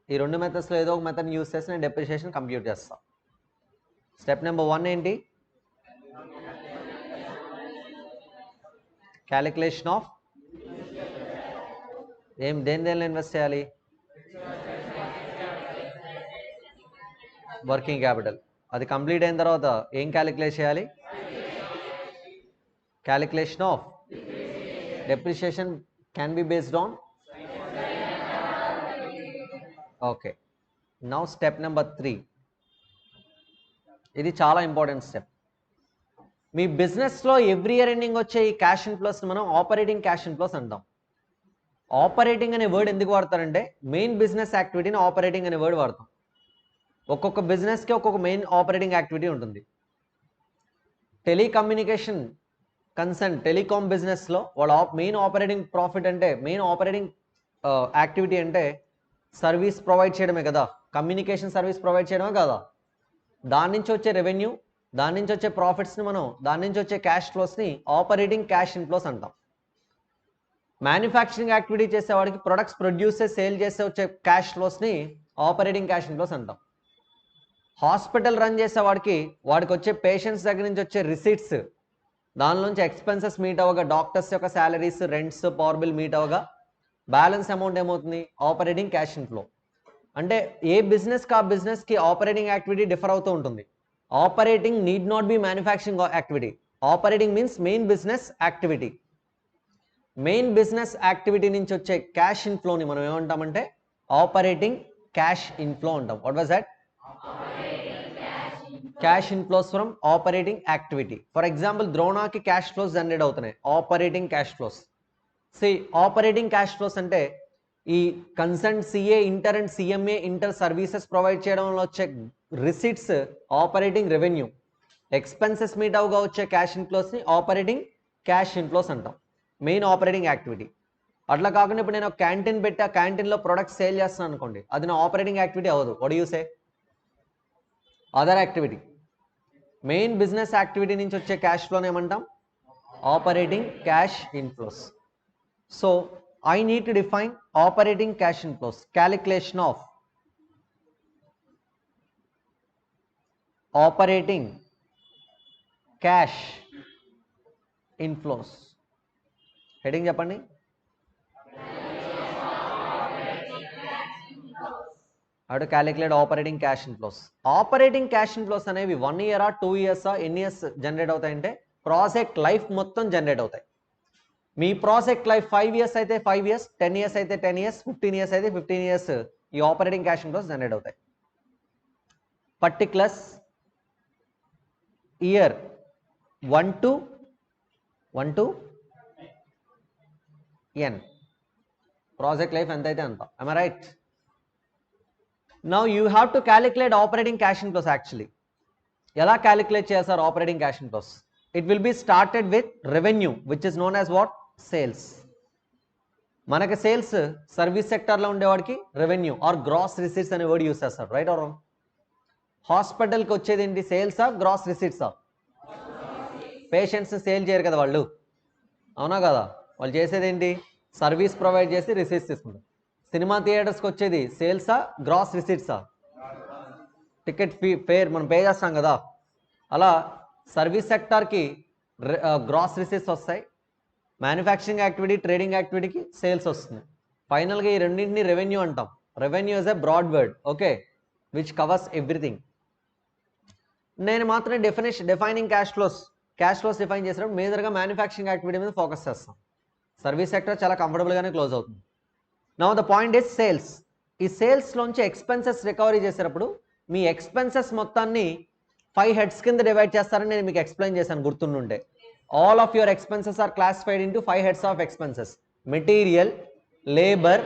ఈ రెండు మెథడ్స్లో ఏదో ఒక method use చేసి నేను డెప్రిషియేషన్ కంప్యూట్ చేస్తా. స్టెప్ నెంబర్ 1 ఏంటి? క్యాలిక్యులేషన్ ఆఫ్ దేనిలో ఇన్వెస్ట్ చేయాలి? Working capital. అది కంప్లీట్ అయిన తర్వాత ఏం క్యాలిక్యులేట్ చేయాలి? Calculation of depreciation can be based on. Okay. Now step number 3. ఇది చాలా ఇంపార్టెంట్ స్టెప్. మీ బిజినెస్లో ఎవ్రీ ఇయర్ ఎండింగ్ వచ్చే ఈ క్యాష్ ఇన్ఫ్లోస్ మనం ఆపరేటింగ్ క్యాష్ ఇన్ఫ్లోస్ అంటాం. ఆపరేటింగ్ అనే వర్డ్ ఎందుకు వాడతారంటే మెయిన్ బిజినెస్ యాక్టివిటీని ఆపరేటింగ్ అనే వర్డ్ వాడతాం. ఒక్కొక్క బిజినెస్కి ఒక్కొక్క మెయిన్ ఆపరేటింగ్ యాక్టివిటీ ఉంటుంది. టెలికమ్యూనికేషన్ కన్సర్న్ టెలికామ్ బిజినెస్లో వాళ్ళ మెయిన్ ఆపరేటింగ్ ప్రాఫిట్ అంటే మెయిన్ ఆపరేటింగ్ యాక్టివిటీ అంటే సర్వీస్ ప్రొవైడ్ చేయడమే కదా, కమ్యూనికేషన్ సర్వీస్ ప్రొవైడ్ చేయడమే కదా. దాని నుంచి వచ్చే రెవెన్యూ, దాని నుంచి వచ్చే ప్రాఫిట్స్ని మనం, దాని నుంచి వచ్చే క్యాష్ ఫ్లోస్ని ఆపరేటింగ్ క్యాష్ ఇన్ఫ్లోస్ అంటాం. మ్యానుఫ్యాక్చరింగ్ యాక్టివిటీ చేసేవాడికి ప్రొడక్ట్స్ ప్రొడ్యూస్ చేసి సేల్ చేసే వచ్చే క్యాష్ ఫ్లోస్ని ఆపరేటింగ్ క్యాష్ ఇన్ఫ్లోస్ అంటాం. హాస్పిటల్ రన్ చేసేవాడికి వాడికి వచ్చే పేషెంట్స్ దగ్గర నుంచి వచ్చే రిసీట్స్, దానిలోంచి ఎక్స్పెన్సెస్ మీట్ అవ్వగా, డాక్టర్స్ యొక్క salaries, rents, power bill meet అవ్వగా బ్యాలెన్స్ అమౌంట్ ఏమవుతుంది? Operating cash inflow. అంటే ఏ బిజినెస్కి ఆ బిజినెస్కి ఆపరేటింగ్ యాక్టివిటీ డిఫర్ అవుతూ ఉంటుంది. Operating need not be manufacturing activity. Operating means main business activity. Main business activity నుంచి వచ్చే క్యాష్ ఇన్ఫ్లోని మనం ఏమంటామంటే ఆపరేటింగ్ క్యాష్ ఇన్ఫ్లో అంటాం. What was that? Cash inflows from operating activity. For example ద్రోణాకి cash flows generate అవుతున్నాయి, operating cash flows. Operating cash flows అంటే ఈ concern CA, inter and CMA inter services provide చేయడంలో వచ్చే receipts operating revenue, expenses meet అవగా వచ్చే cash ఇన్ఫ్లోస్ని operating cash inflows అంటాం, main operating activity. అట్లా కాకుండా ఇప్పుడు నేను ఒక క్యాంటీన్ పెట్టి ఆ క్యాంటీన్లో ప్రొడక్ట్స్ సేల్ చేస్తాను అనుకోండి, అది నా ఆపరేటింగ్ యాక్టివిటీ అవ్వదు. What you say? Other activity. Main business activity నుంచి వచ్చే క్యాష్ ఫ్లోని ఏమంటాం? Operating cash inflows. So I need to define operating cash inflows. Calculation of operating cash inflows. Heading చెప్పండి. How to calculate operating cash inflows. Operating cash inflows అనేవి 1 year 2 years ఎన్ని years generate అవుతాయంటే project life మొత్తం generate అవుతాయి. మీ project life 5 years అయితే 5 years, 10 years అయితే 10 years, 15 years అయితే 15 years ఈ operating cash inflows generate అవుతాయి. Particulars year 1 to n. Project life ఎంత అయితే అంత. am I right? Now you have to calculate operating cash inflows actually. ఎలా క్యాలిక్యులేట్ చేస్తారు operating cash inflows? It will be started with revenue which is known as what? Sales. మనకి sales service సెక్టార్లో ఉండేవాడికి revenue are gross receipts అనే word use చేస్తారు. Right or wrong? హాస్పిటల్కి వచ్చేది ఏంటి? సేల్సా gross రిసీట్సా? పేషెంట్స్ని sale చేయరు కదా వాళ్ళు, అవునా కదా? వాళ్ళు చేసేది ఏంటి? సర్వీస్ ప్రొవైడ్ చేసి రిసీట్స్ తీసుకుంటారు. సినిమా థియేటర్స్కి వచ్చేది సేల్సా గ్రాస్ రిసీట్సా? టికెట్ ఫేర్ మనం పే చేస్తాం కదా, అలా సర్వీస్ సెక్టార్కి గ్రాస్ రిసీట్స్ వస్తాయి, మ్యానుఫ్యాక్చరింగ్ యాక్టివిటీ ట్రేడింగ్ యాక్టివిటీకి సేల్స్ వస్తుంది. ఫైనల్గా ఈ రెండింటిని రెవెన్యూ అంటాం. Revenue is a broad word, okay, which covers everything. నేను మాత్రం డిఫైనింగ్ క్యాష్ ఫ్లోస్ డిఫైన్ చేసినప్పుడు మేజర్గా మ్యానుఫ్యాక్చరింగ్ యాక్టివిటీ మీద ఫోకస్ చేస్తాం. సర్వీస్ సెక్టర్ చాలా కంఫర్టబుల్గానే క్లోజ్ అవుతుంది. Now the point is sales. ఈ సేల్స్లోంచి ఎక్స్పెన్సెస్ రికవరీ చేసేటప్పుడు మీ ఎక్స్పెన్సెస్ మొత్తాన్ని 5 హెడ్స్ కింద డివైడ్ చేస్తారని నేను మీకు ఎక్స్ప్లెయిన్ చేశాను గుర్తుండుంటే. All of your expenses are classified into 5 heads of expenses: material, labor,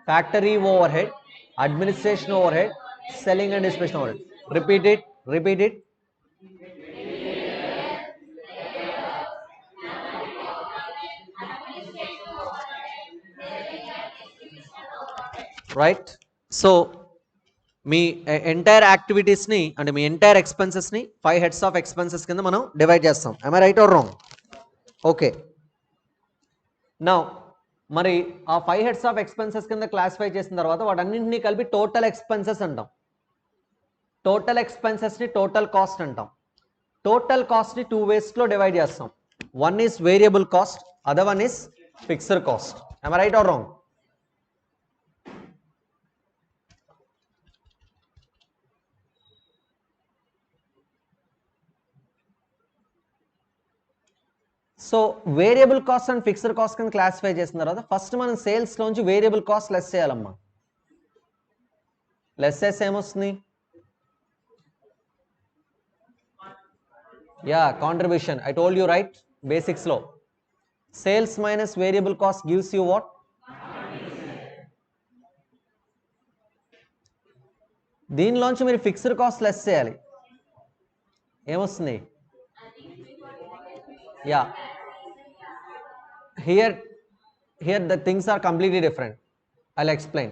factory overhead, administration overhead, selling and distribution overhead. Repeat it. Right? So మీ entire యాక్టివిటీస్ని అంటే మీ ఎంటైర్ ఎక్స్పెన్సెస్ని 5 heads of expenses కింద మనం డివైడ్ చేస్తాం. am I right or wrong? Okay. Now మరి ఆ 5 heads of expenses కింద క్లాసిఫై చేసిన తర్వాత వాటన్నింటినీ కలిపి టోటల్ ఎక్స్పెన్సెస్ అంటాం. టోటల్ ఎక్స్పెన్సెస్ని టోటల్ కాస్ట్ అంటాం. టోటల్ కాస్ట్ని 2 waysలో డివైడ్ చేస్తాం. One is variable cost, other one is fixed cost. am I right or wrong? So variable cost and fixed cost కింద classify చేసిన తర్వాత ఫస్ట్ మనం సేల్స్లోంచి వేరియబుల్ కాస్ట్ లెస్ చేయాలమ్మా. Less చేస్తే ఏమొస్తుంది? Yeah, contribution. I told you right, బేసిక్స్లో sales minus variable cost gives you what? దీనిలోంచి మీరు ఫిక్స్డ్ కాస్ట్ లెస్ చేయాలి, ఏమొస్తుంది? Yeah, here the things are completely different. I'll explain.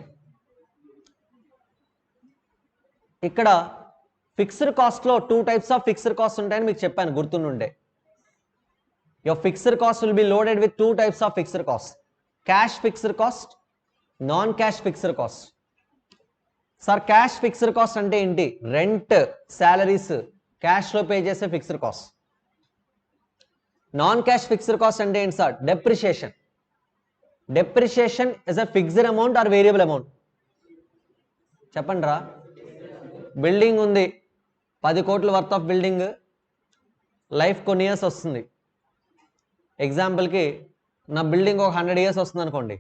ఇక్కడ ఫిక్స్డ్ కాస్ట్లో 2 types of ఫిక్స్డ్ కాస్ట్ ఉంటాయని మీకు చెప్పాను గుర్తుండే. your fixed cost will be loaded with 2 types of fixed cost: cash fixed cost, non cash fixed cost. Sir cash fixed cost అంటే ఏంటి? Rent, salaries క్యాష్లో pay చేసే fixed cost. Non cash fixed cost అంటే ఏంటి sir? Depreciation. Depreciation is a fixed amount are variable amount? చెప్పండి రా. Building ఉంది, 10 కోట్ల worth of building, life కొన్ని ఇయర్స్ వస్తుంది. ఎగ్జాంపుల్కి నా బిల్డింగ్ ఒక 100 years వస్తుంది అనుకోండి.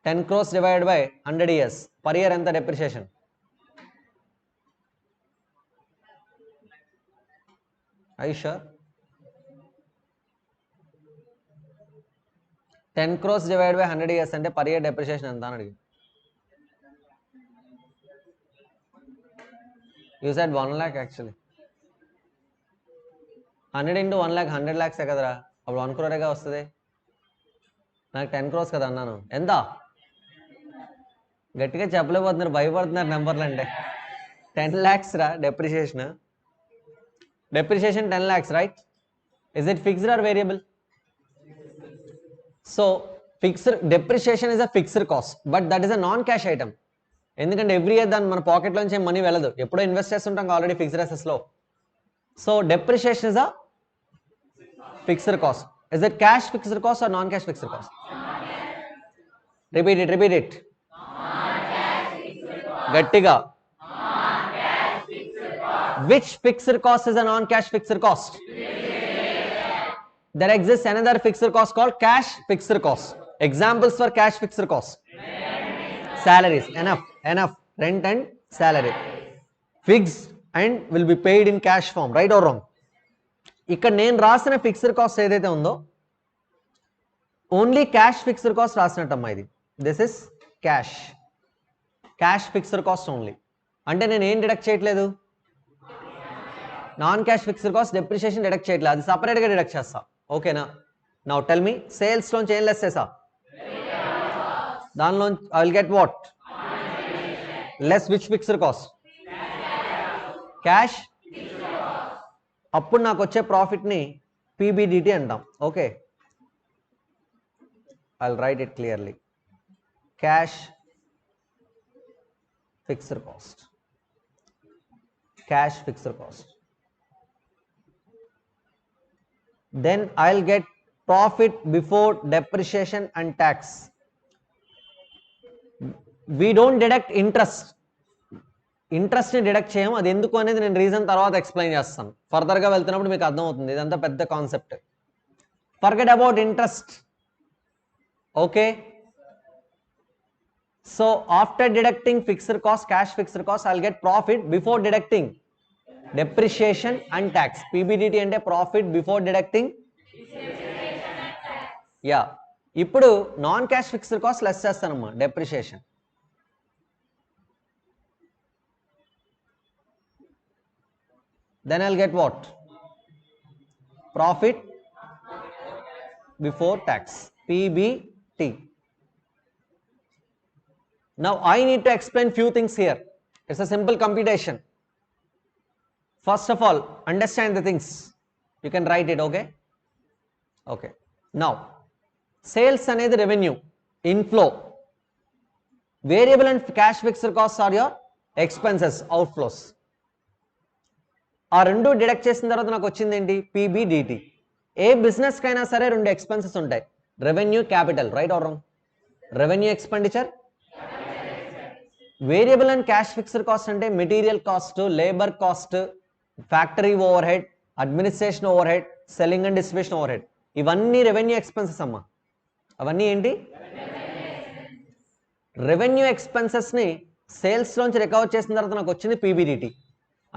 10 crores divide by 100 years, per year ఎంత depreciation? Are you sure? 10 crores divided by 100 years అంటే పర్ ఇయర్ డెప్రిషియేషన్ ఎంత అని అడిగి. You said 1 lakh actually. 100 into 1 lakh 100 lakhs కదరా, అప్పుడు 1 crore వస్తుంది. నాకు 10 crores కదా అన్నాను. ఎంత? గట్టిగా చెప్పలేకపోతున్నారు, భయపడుతున్నారు నెంబర్లు అంటే. 10 lakhs రా depreciation. Depreciation 10 lakhs, right? Is it fixed or variable? So fixed depreciation is a fixed cost, but that is a non-cash item. ఎందుకంటే ఎవ్రీ ఇయర్ దాన్ని మన పాకెట్లోంచి మనీ వెళ్ళదు, ఎప్పుడో ఇన్వెస్ట్ చేస్తుంటాం ఆల్రెడీ ఫిక్స్డ్ అసెట్స్లో. So depreciation is a fixed cost. Is it cash fixed cost or non cash fixed cost? Repeat it గట్టిగా. Which fixed cost is a non-cash fixed cost? There exists another fixed cost called cash fixed cost. Examples for cash fixed cost: salaries, enough, rent and salary, fixed and will be paid in cash form. Right or wrong? ఇక్కడ నేను రాసిన fixed cost ఏదైతే ఉందో only cash fixed cost రాసినట్టమ్మా ఇది. This is cash fixed cost only. అంటే నేను ఏం deduct చేయట్లేదు, non cash fixed cost depreciation deduct చేయట్లేదు, అది సపరేట్గా డిడక్ట్ చేస్తా. ఓకేనా? Now tell me, sales loan chain less chesa. Dan loan I will get what? Less which fixed cost? Cash. అప్పుడు నాకు వచ్చే ప్రాఫిట్ని పీబీడిటీ అంటాం. Okay, I will write it clearly. Cash fixed cost. Cash fixed cost. Then I'll get profit before depreciation and tax. We don't deduct interest. Interest ని deduct చేయం. అది ఎందుకు అనేది నేను రీజన్ తర్వాత ఎక్స్ప్లెయిన్ చేస్తాను. ఫర్దర్గా వెళ్తున్నప్పుడు మీకు అర్థమవుతుంది. ఇదంతా పెద్ద concept. Forget about interest. Okay, so after deducting fixed cost, cash fixed cost, I'll get profit before deducting depreciation and tax. PBDT అంటే ప్రాఫిట్ బిఫోర్ డిడక్టింగ్. యా, ఇప్పుడు non cash fixed cost less చేస్తానమ్మా, depreciation. then I'll get what? Profit before tax, PBT. Now I need to explain few things here. It's a simple computation. First of all, understand the things. You can write it. Okay, okay. Now sales అనేది revenue inflow, variable and cash fixed costs are your expenses, outflows. ఆ రెండు deduct చేసిన తర్వాత నాకు వచ్చింది ఏంటి? పీబీడిటీ. ఏ business కైనా సరే రెండు ఎక్స్పెన్సెస్ ఉంటాయి, revenue, capital. Right or wrong? Revenue expenditure, variable and cash fixed cost అంటే material cost, labour cost, factory overhead, administration overhead, selling and distribution overhead. ఇవన్నీ రెవెన్యూ ఎక్స్పెన్సెస్ అమ్మా. అవన్నీ ఏంటి? Revenue ఎక్స్పెన్సెస్ని సేల్స్లోంచి recover చేసిన తర్వాత నాకు వచ్చింది పీబీడిటీ.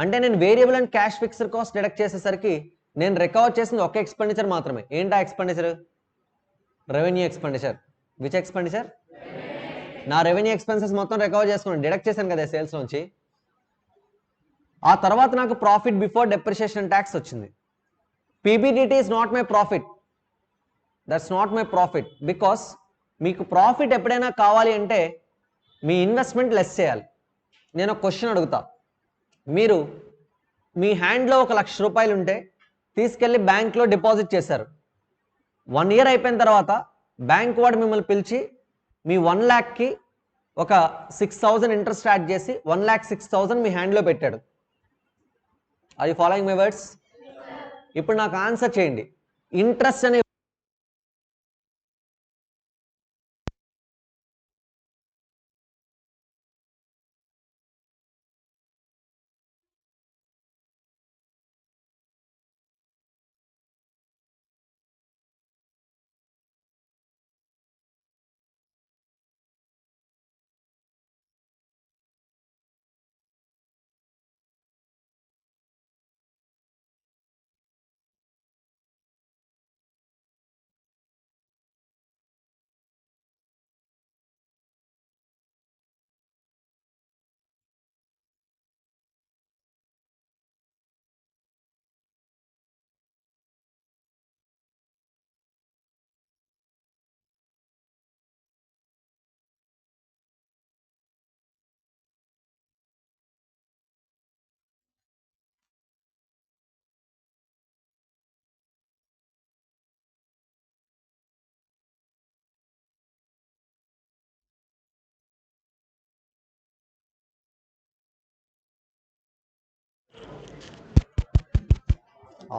అంటే నేను variable and cash fixed cost deduct చేసేసరికి నేను రికవర్ చేసింది ఒక ఎక్స్పెండిచర్ మాత్రమే. ఏంటా expenditure? Revenue expenditure. Which expenditure? నా రెవెన్యూ ఎక్స్పెన్సెస్ మొత్తం రికవర్ చేసుకున్నాను, డిడక్ట్ చేశాను కదా సేల్స్ నుంచి. ఆ తర్వాత నాకు ప్రాఫిట్ బిఫోర్ డెప్రిషియేషన్ ట్యాక్స్ వచ్చింది. PBDT is not my profit. That's not my profit. Because మీకు ప్రాఫిట్ ఎప్పుడైనా కావాలి అంటే మీ ఇన్వెస్ట్మెంట్ లెస్ చేయాలి. నేను ఒక క్వశ్చన్ అడుగుతా. మీరు మీ హ్యాండ్లో 1,00,000 రూపాయలు ఉంటే తీసుకెళ్ళి బ్యాంక్లో డిపాజిట్ చేశారు. 1 year అయిపోయిన తర్వాత బ్యాంక్ వాడు మిమ్మల్ని పిలిచి మీ 1,00,000కి ఒక 6,000 ఇంట్రెస్ట్ యాడ్ చేసి 1,06,000 మీ హ్యాండ్లో పెట్టాడు. Are you following my words? ఇప్పుడు నాకు ఆన్సర్ చేయండి. ఇంట్రెస్ట్ అనే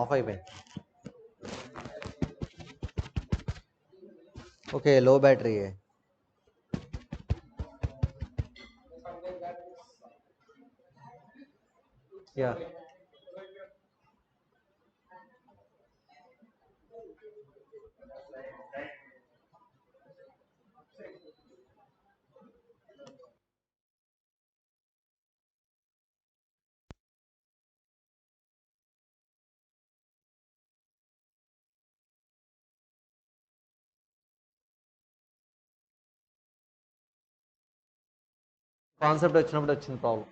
ఆఫ్ అయిపోయింది. ఓకే, లో బ్యాటరీ. యా, కాన్సెప్ట్ వచ్చినప్పుడు వచ్చింది problem.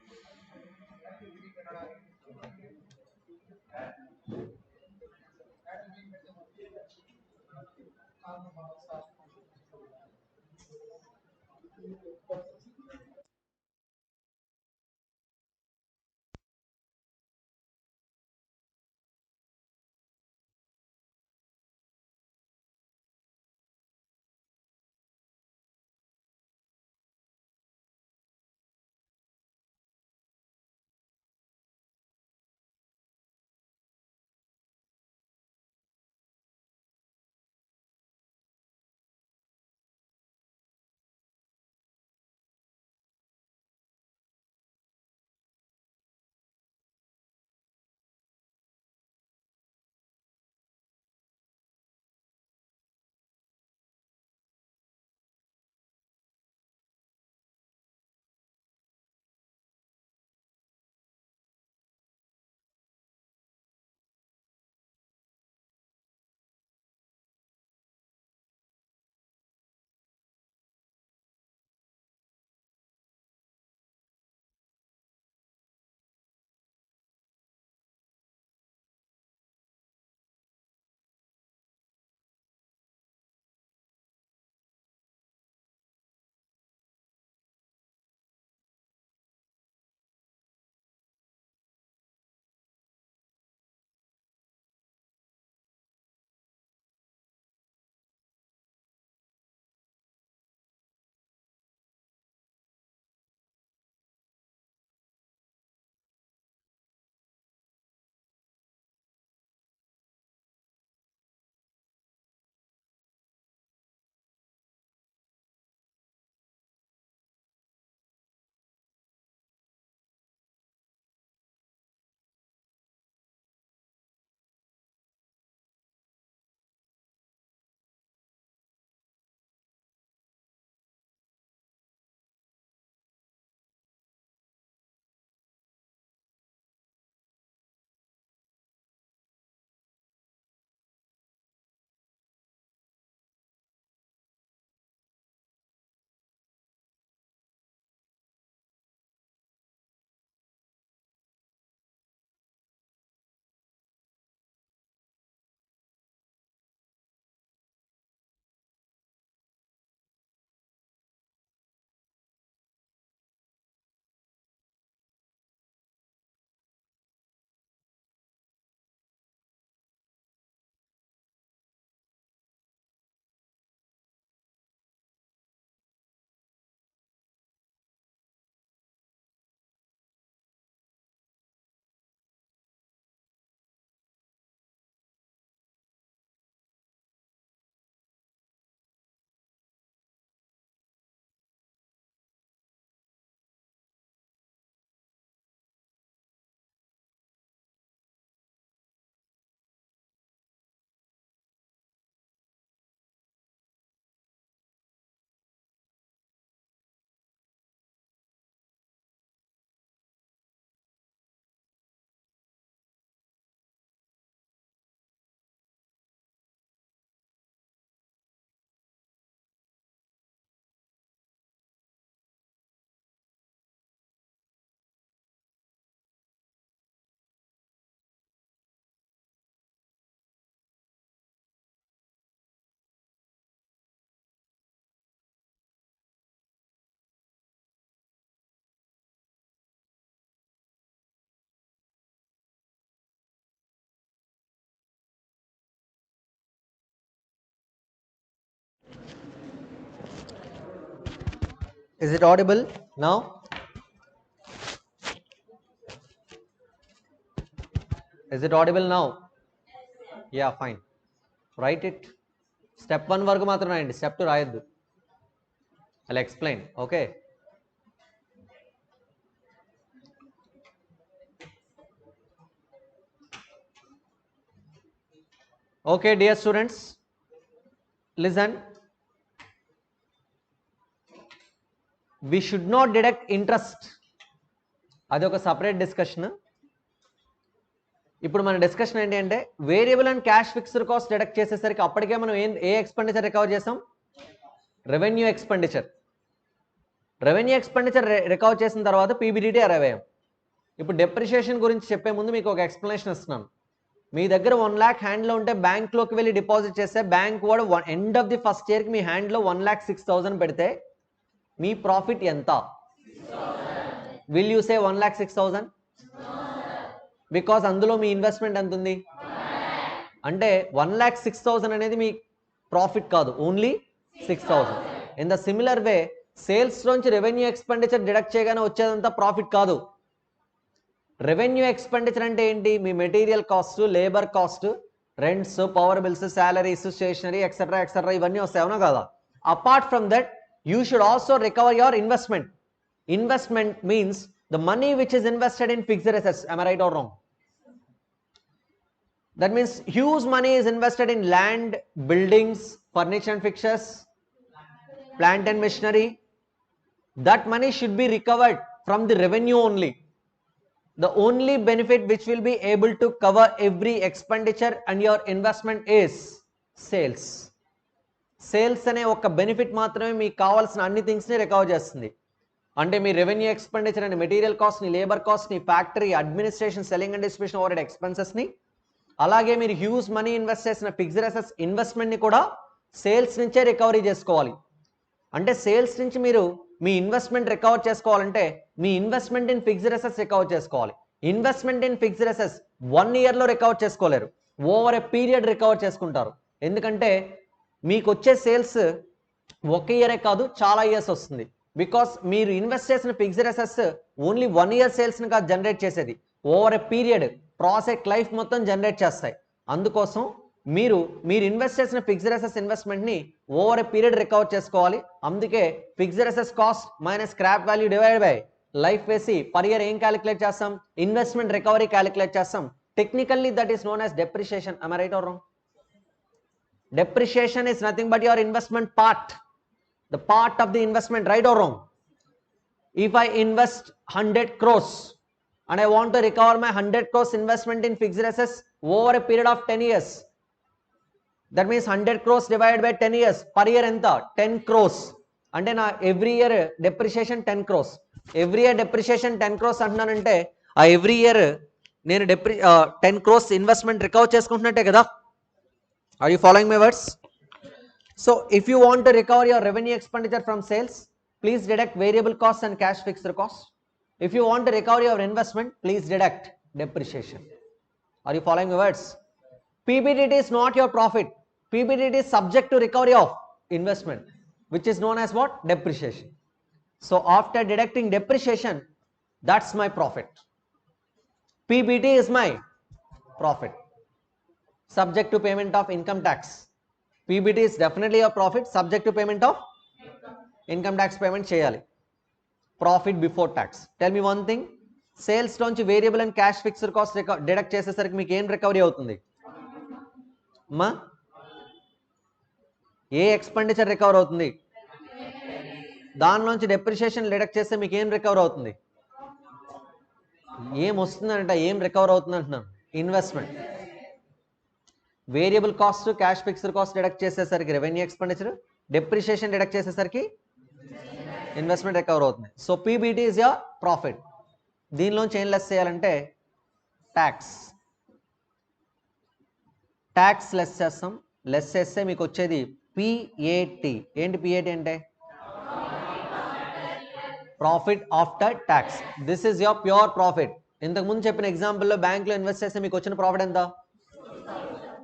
Is it audible now? Is it audible now? Yeah, fine. Write it. Step 1 వరకు మాత్రం రాయండి, step 2 రాయొద్దు. I'll explain. Okay. Okay, dear students, listen. We should not deduct interest. అది ఒక separate discussion. ఇప్పుడు మన discussion ఏంటి అంటే variable and cash fixed cost deduct చేసేసరికి అప్పటికే మనం ఏ ఎక్స్పెండిచర్ రికవర్ చేసాం? Revenue expenditure. Revenue expenditure recover చేసిన తర్వాత పీబీడీటీ అరైవ్ అయ్యాం. ఇప్పుడు డెప్రిషియేషన్ గురించి చెప్పే ముందు మీకు ఒక ఎక్స్ప్లెనేషన్ ఇస్తున్నాను. మీ దగ్గర 1 lakh హ్యాండ్లో ఉంటే బ్యాంక్లోకి వెళ్ళి డిపాజిట్ చేస్తే బ్యాంక్ వాడు ఎండ్ ఆఫ్ ది ఫస్ట్ ఇయర్కి మీ హ్యాండ్లో 1,06,000 పెడితే మీ ప్రాఫిట్ ఎంత? Will you say 1,06,000? బికాస్ అందులో మీ ఇన్వెస్ట్మెంట్ ఎంత ఉంది అంటే 1,06,000 అనేది మీ ప్రాఫిట్ కాదు, only 6,000. In the similar way sales నుంచి రెవెన్యూ ఎక్స్పెండిచర్ డిడక్ట్ చేయగానే వచ్చేదంతా ప్రాఫిట్ కాదు. రెవెన్యూ ఎక్స్పెండిచర్ అంటే ఏంటి? మీ material cost, labour cost, rents, power bills, salaries, stationery etcetera etcetera ఇవన్నీ వస్తాయి, అవునా కదా? Apart from that you should also recover your investment. Investment means the money which is invested in fixed assets. am I right or wrong? That means huge money is invested in land, buildings, furniture and fixtures, plant and machinery. That money should be recovered from the revenue only. The only benefit which will be able to cover every expenditure and your investment is sales. Sales అనే ఒక benefit మాత్రమే మీకు కావాల్సిన అన్ని థింగ్స్ని recover చేస్తుంది. అంటే మీ revenue expenditure అని, మెటీరియల్ కాస్ట్ని, లేబర్ కాస్ట్ని, factory administration, selling and distribution overhead ఎక్స్పెన్సెస్ని, అలాగే మీరు హ్యూజ్ మనీ ఇన్వెస్ట్ చేసిన ఫిక్స్డ్ అసెట్స్ ఇన్వెస్ట్మెంట్ని కూడా సేల్స్ నుంచే రికవరీ చేసుకోవాలి. అంటే సేల్స్ నుంచి మీరు మీ ఇన్వెస్ట్మెంట్ రికవర్ చేసుకోవాలంటే మీ investment in fixed assets recover చేసుకోవాలి. ఇన్వెస్ట్మెంట్ ఇన్ ఫిక్స్డ్ అసెట్స్ 1 ఇయర్లో రికవర్ చేసుకోలేరు, ఓవర్ ఎ పీరియడ్ రికవర్ చేసుకుంటారు. ఎందుకంటే మీకు వచ్చే సేల్స్ 1 ఇయరే కాదు, చాలా ఇయర్స్ వస్తుంది. బికాస్ మీరు ఇన్వెస్ట్ చేసిన ఫిక్స్డ్ అసెట్స్ ఓన్లీ 1 ఇయర్ సేల్స్ని కాదు జనరేట్ చేసేది, over a period project life మొత్తం జనరేట్ చేస్తాయి. అందుకోసం మీరు ఇన్వెస్ట్ చేసిన ఫిక్స్డ్ అసెట్స్ ఇన్వెస్ట్మెంట్ని ఓవర్ ఎ పీరియడ్ రికవర్ చేసుకోవాలి. అందుకే fixed assets cost minus scrap value divide by life వేసి పర్ ఇయర్ ఏం క్యాలిక్యులేట్ చేస్తాం? ఇన్వెస్ట్మెంట్ రికవరీ క్యాలిక్యులేట్ చేస్తాం. Technically that is known as depreciation. am I right or wrong? Depreciation is nothing but your investment part, the part of the investment, right or wrong? If I invest 100 crores and I want to recover my 100 crores investment in fixed assets over a period of 10 years, that means 100 crores divided by 10 years, per year enta 10 crores. అంటే నా every year depreciation 10 crores, every year depreciation 10 crores అంటున్నానంటే ఆ every year నేను 10 crores investment recover చేసుకుంటున్నట్టే కదా. Are you following my words? So if you want to recover your revenue expenditure from sales, please deduct variable costs and cash fixed costs. If you want to recover your investment, please deduct depreciation. Are you following my words? PBDT is not your profit. PBDT is subject to recovery of investment, which is known as what? Depreciation. So after deducting depreciation, that's my profit. PBT is my profit, subject to payment of income tax. PBT is definitely a profit, subject to payment of income tax payment cheyali. Profit before tax. Tell me one thing, sales nunchi variable and cash fixed cost deduct చేసేసరికి మీకు ఏం recovery అవుతుంది? మా ఏ expenditure recover అవుతుంది? దానిలోంచి depreciation deduct చేస్తే మీకు ఏం రికవర్ అవుతుంది? ఏం వస్తుందంట, ఏం రికవర్ అవుతుంది అంటున్నాను? Investment. Variable cost, cash fixed cost deduct చేసేసరికి రెవెన్యూ ఎక్స్పెండిచర్, డెప్రిషియేషన్ డిడక్ట్ చేసేసరికి ఇన్వెస్ట్మెంట్ రికవర్ అవుతుంది. So PBT is your profit. దీనిలోంచి ఏం లెస్ చేయాలంటే ట్యాక్స్. ట్యాక్స్ లెస్ చేస్తాం. లెస్ చేస్తే మీకు వచ్చేది పిఏటి. ఏంటి పిఏటి అంటే? Profit after tax. This is your pure profit. ఇంతకుముందు చెప్పిన ఎగ్జాంపుల్లో బ్యాంక్లో ఇన్వెస్ట్ చేస్తే మీకు వచ్చిన ప్రాఫిట్ ఎంత?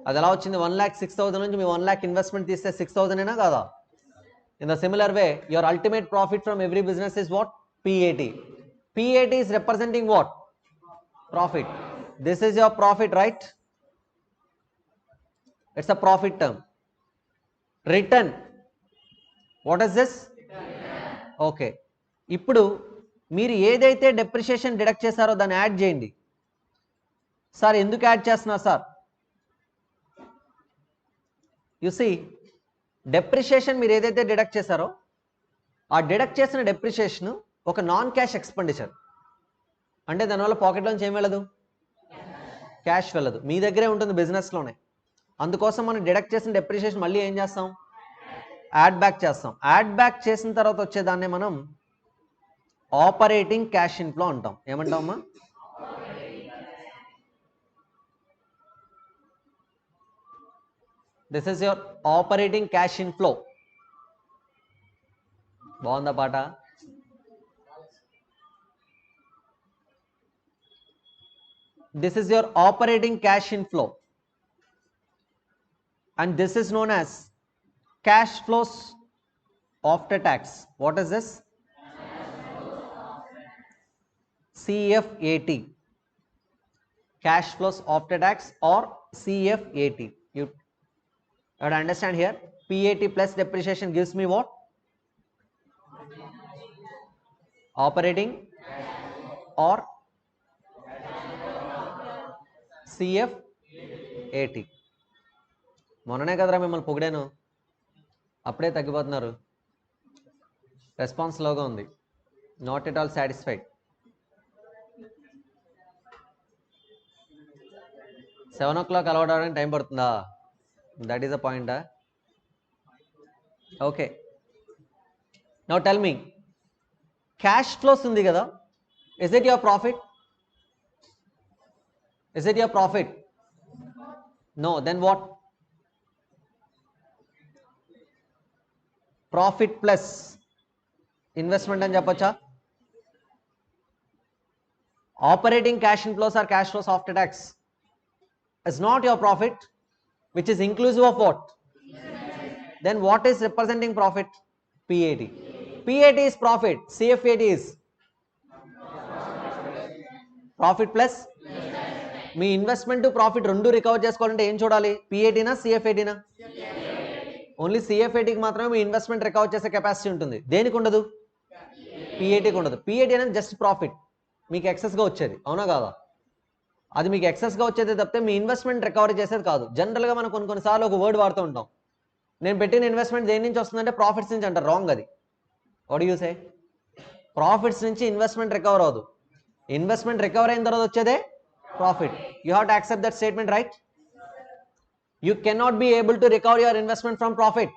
అది ఎలా వచ్చింది? 1,06,000 నుంచి మీ 1 lakh ఇన్వెస్ట్మెంట్ తీస్తే 6,000 అయినా కాదా? In the similar way your ultimate profit from every business is what? పిఏటి. పిఏటి is representing what? Profit. This is your profit, right? It's a profit term. Return. What is this? Okay, ఇప్పుడు మీరు ఏదైతే depreciation deduct చేశారో దాన్ని add చేయండి. Sir ఎందుకు add చేస్తున్నారు sir? You see, depreciation మీరు ఏదైతే డిడక్ట్ చేశారో ఆ డిడక్ట్ చేసిన డెప్రిషియేషన్ ఒక నాన్ క్యాష్ ఎక్స్పెండిచర్. అంటే దానివల్ల పాకెట్లోంచి ఏం వెళ్ళదు? క్యాష్ వెళ్ళదు, మీ దగ్గరే ఉంటుంది బిజినెస్లోనే. అందుకోసం మనం డిడక్ట్ చేసిన డెప్రిషియేషన్ మళ్ళీ ఏం చేస్తాం? యాడ్ బ్యాక్ చేస్తాం. యాడ్ బ్యాక్ చేసిన తర్వాత వచ్చేదాన్ని మనం ఆపరేటింగ్ క్యాష్ ఇన్ఫ్లో అంటాం. ఏమంటామమ్మా? This is your operating cash inflow. బాగుందా పాట? This is your operating cash inflow, and this is known as cash flows after tax. What is this? CFAT, cash flows after tax, or CFAT. You have to understand here, PAT plus depreciation gives me what? Operating or CFAT. మొన్ననే కదరా మిమ్మల్ని పొగిడాను, అప్పుడే తగ్గిపోతున్నారు. Response లోగా ఉంది. Not at all satisfied. 7 o'clock అలవాటు అవడానికి time పడుతుందా? That is the point. Okay, now tell me, cash flows ఉంది కదా, is it your profit? Is it your profit? No, then what? Profit plus investment అని చెప్పొచ్చా? Operating cash inflows or cash flows after tax is not your profit, which is inclusive of what? Then what is representing profit? PAT. PAT is profit. CFAT is profit plus me investment to profit రెండు recover చేసుకోవాలంటే ఏం చూడాలి? పిఏటీనా సిఎఫ్ఏటీనా? Only సిఎఫ్ఏటీకి మాత్రమే మీ investment recover చేసే capacity ఉంటుంది. దేనికి ఉండదు? పిఏటీకి ఉండదు. పిఏటీ అనేది జస్ట్ ప్రాఫిట్, మీకు ఎక్సెస్గా వచ్చేది, అవునా కాదా? అది మీకు ఎక్సెస్గా వచ్చేది తప్పితే మీ ఇన్వెస్ట్మెంట్ రికవరీ చేసేది కాదు. జనరల్గా మనం కొన్నిసార్లు ఒక వర్డ్ వాడుతూ ఉంటాం, నేను పెట్టిన ఇన్వెస్ట్మెంట్ దేని నుంచి వస్తుందంటే ప్రాఫిట్స్ నుంచి అంటారు. రాంగ్ అది. What you say? ప్రాఫిట్స్ నుంచి ఇన్వెస్ట్మెంట్ రికవర్ అవ్వదు. ఇన్వెస్ట్మెంట్ రికవర్ అయిన తర్వాత వచ్చేదే profit. You have to accept that statement, right? You cannot be able to recover your investment from profit.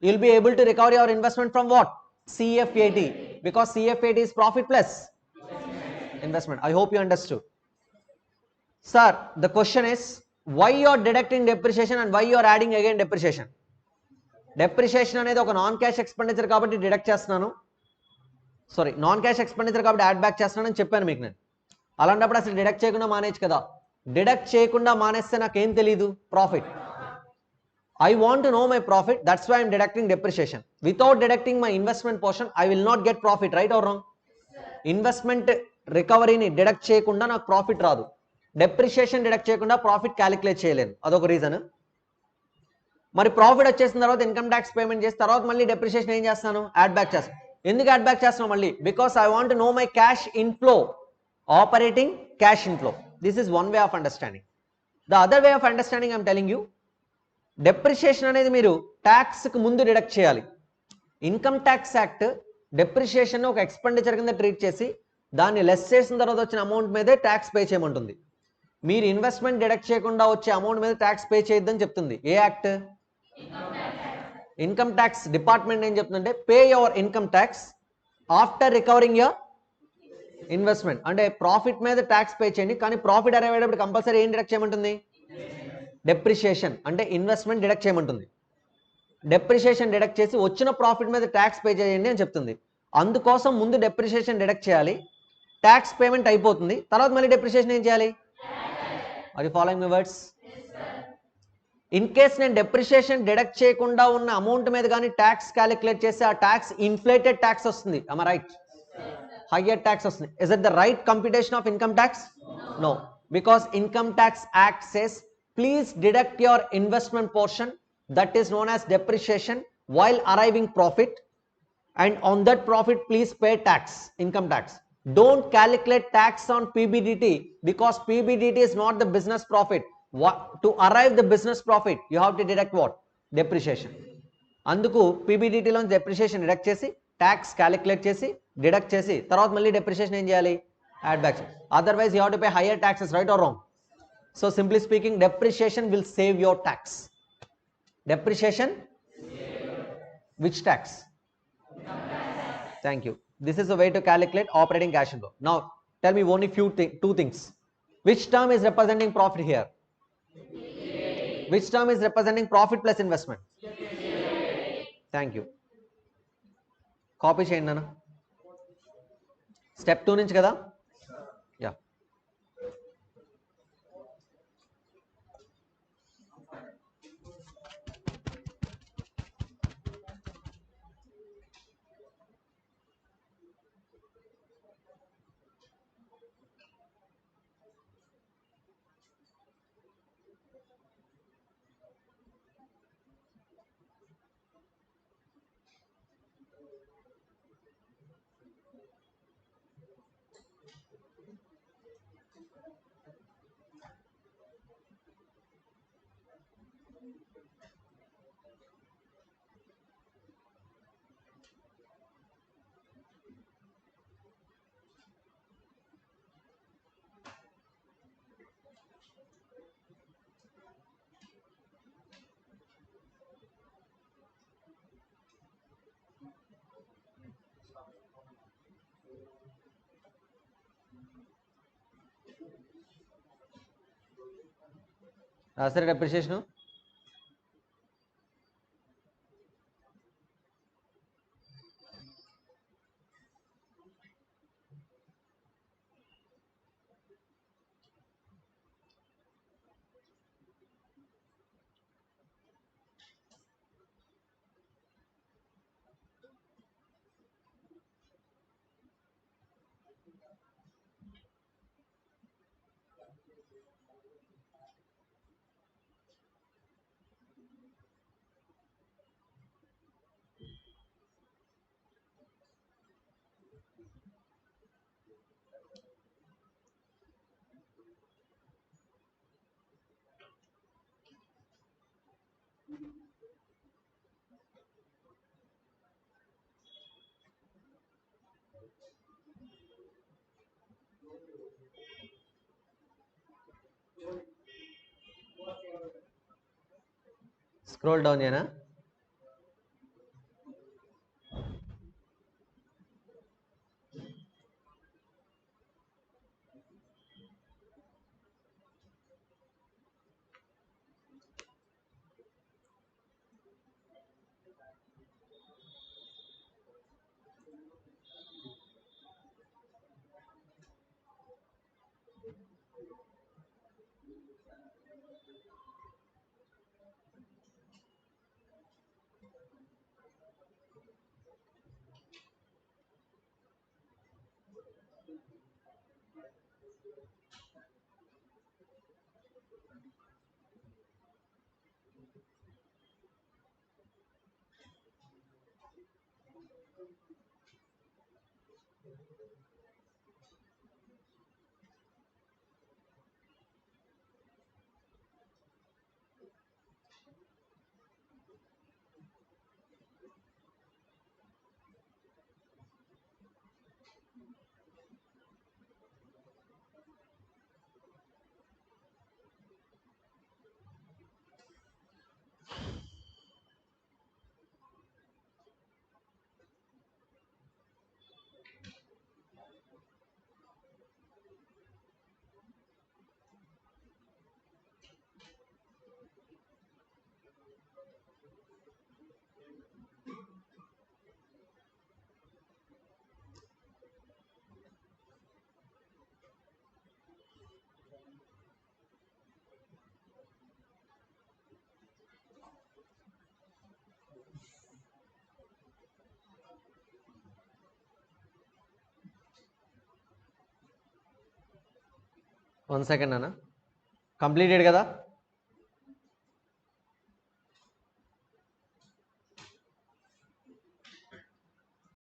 You will be able to recover your investment from what? CFAT, because CFAT is profit plus investment. I hope you understood. Sir, the question is, why you are deducting depreciation and why you are adding again depreciation? Depreciation అనేది ఒక non cash expenditure కాబట్టి deduct చేస్తున్నాను, sorry non cash expenditure కాబట్టి add back చేస్తున్నాను అని చెప్పాను మీకు నేను. అలాంటప్పుడు అసలు డిడక్ట్ చేయకుండా మానేయచ్చు కదా. డిడక్ట్ చేయకుండా మానేస్తే నాకేం తెలియదు? Profit. I want to know my profit, that's why I am deducting depreciation. Without deducting my investment portion, I will not get profit, right or wrong? Investment రికవరీని డిడక్ట్ చేయకుండా నాకు ప్రాఫిట్ రాదు. డెప్రిషియేషన్ డిడక్ట్ చేయకుండా profit calculate చేయలేను, అదొక reason. మరి profit వచ్చేసిన తర్వాత ఇన్కమ్ ట్యాక్స్ పేమెంట్ చేసిన తర్వాత మళ్ళీ డెప్రిషియేషన్ ఏం చేస్తాను? యాడ్ బ్యాక్ చేస్తాను. ఎందుకు యాడ్ బ్యాక్ చేస్తున్నాను మళ్ళీ? Because I want know my cash inflow, operating cash inflow. This is one way of understanding. The other way of understanding I'm telling you, depreciation అనేది మీరు ట్యాక్స్కి ముందు డిడక్ట్ చేయాలి. ఇన్కమ్ ట్యాక్స్ యాక్ట్ డెప్రిషియేషన్ ఒక expenditure కింద treat చేసి దాన్ని less చేసిన తర్వాత వచ్చిన అమౌంట్ మీదే ట్యాక్స్ పే చేయమంటుంది. మీరు ఇన్వెస్ట్మెంట్ డిడక్ట్ చేయకుండా వచ్చే అమౌంట్ మీద ట్యాక్స్ పే చేయొద్దని చెప్తుంది. ఏ యాక్ట్? ఇన్కమ్ ట్యాక్స్ డిపార్ట్మెంట్ ఏం చెప్తుందంటే, pay your income tax after recovering your investment. అంటే ప్రాఫిట్ మీద ట్యాక్స్ పే చేయండి, కానీ ప్రాఫిట్ అరైవ్ అయ్యేటప్పుడు కంపల్సరీ ఏం డిడక్ట్ చేయమంటుంది? డెప్రిషియేషన్ అంటే ఇన్వెస్ట్మెంట్ డిడక్ట్ చేయమంటుంది. డెప్రిషియేషన్ డిడక్ట్ చేసి వచ్చిన ప్రాఫిట్ మీద ట్యాక్స్ పే చేయండి అని చెప్తుంది. అందుకోసం ముందు డెప్రిషియేషన్ డిడక్ట్ చేయాలి, ట్యాక్స్ పేమెంట్ అయిపోతుంది, తర్వాత మళ్ళీ డెప్రిషియేషన్ ఏం చేయాలి? Are you following my words? In case నేను డెప్రిషియేషన్ డిడక్ట్ చేయకుండా ఉన్న అమౌంట్ మీద కానీ ట్యాక్స్ క్యాలిక్యులేట్ చేస్తే ఆ ట్యాక్స్ ఇన్ఫ్లేటెడ్ ట్యాక్స్ వస్తుంది. am I right? Higher tax వస్తుంది. Is it the right computation of income tax? No, because income tax act says please deduct your investment portion, that is known as depreciation, while arriving profit, and on that profit please pay tax, income tax. Don't calculate tax on PBDT, because PBDT is not the business profit. To arrive the business profit you have to deduct what? Depreciation. అందుకు PBDT లో depreciation deduct చేసి tax calculate చేసి deduct చేసి తర్వాత మళ్ళీ depreciation ఏం చేయాలి? Add back. Otherwise you have to pay higher taxes, right or wrong? So simply speaking, depreciation will save your tax. Depreciation? Which tax? Thank you. This is a way to calculate operating cash flow. Now tell me only two things. Which term is representing profit here? Which term is representing profit plus investment? Thank you. Copy చేయండి నాన్న. Step 2 నుంచి కదా. Yeah, రాసారా depreciation? Scroll down చేయనా? One second అన్న. Completed కదా?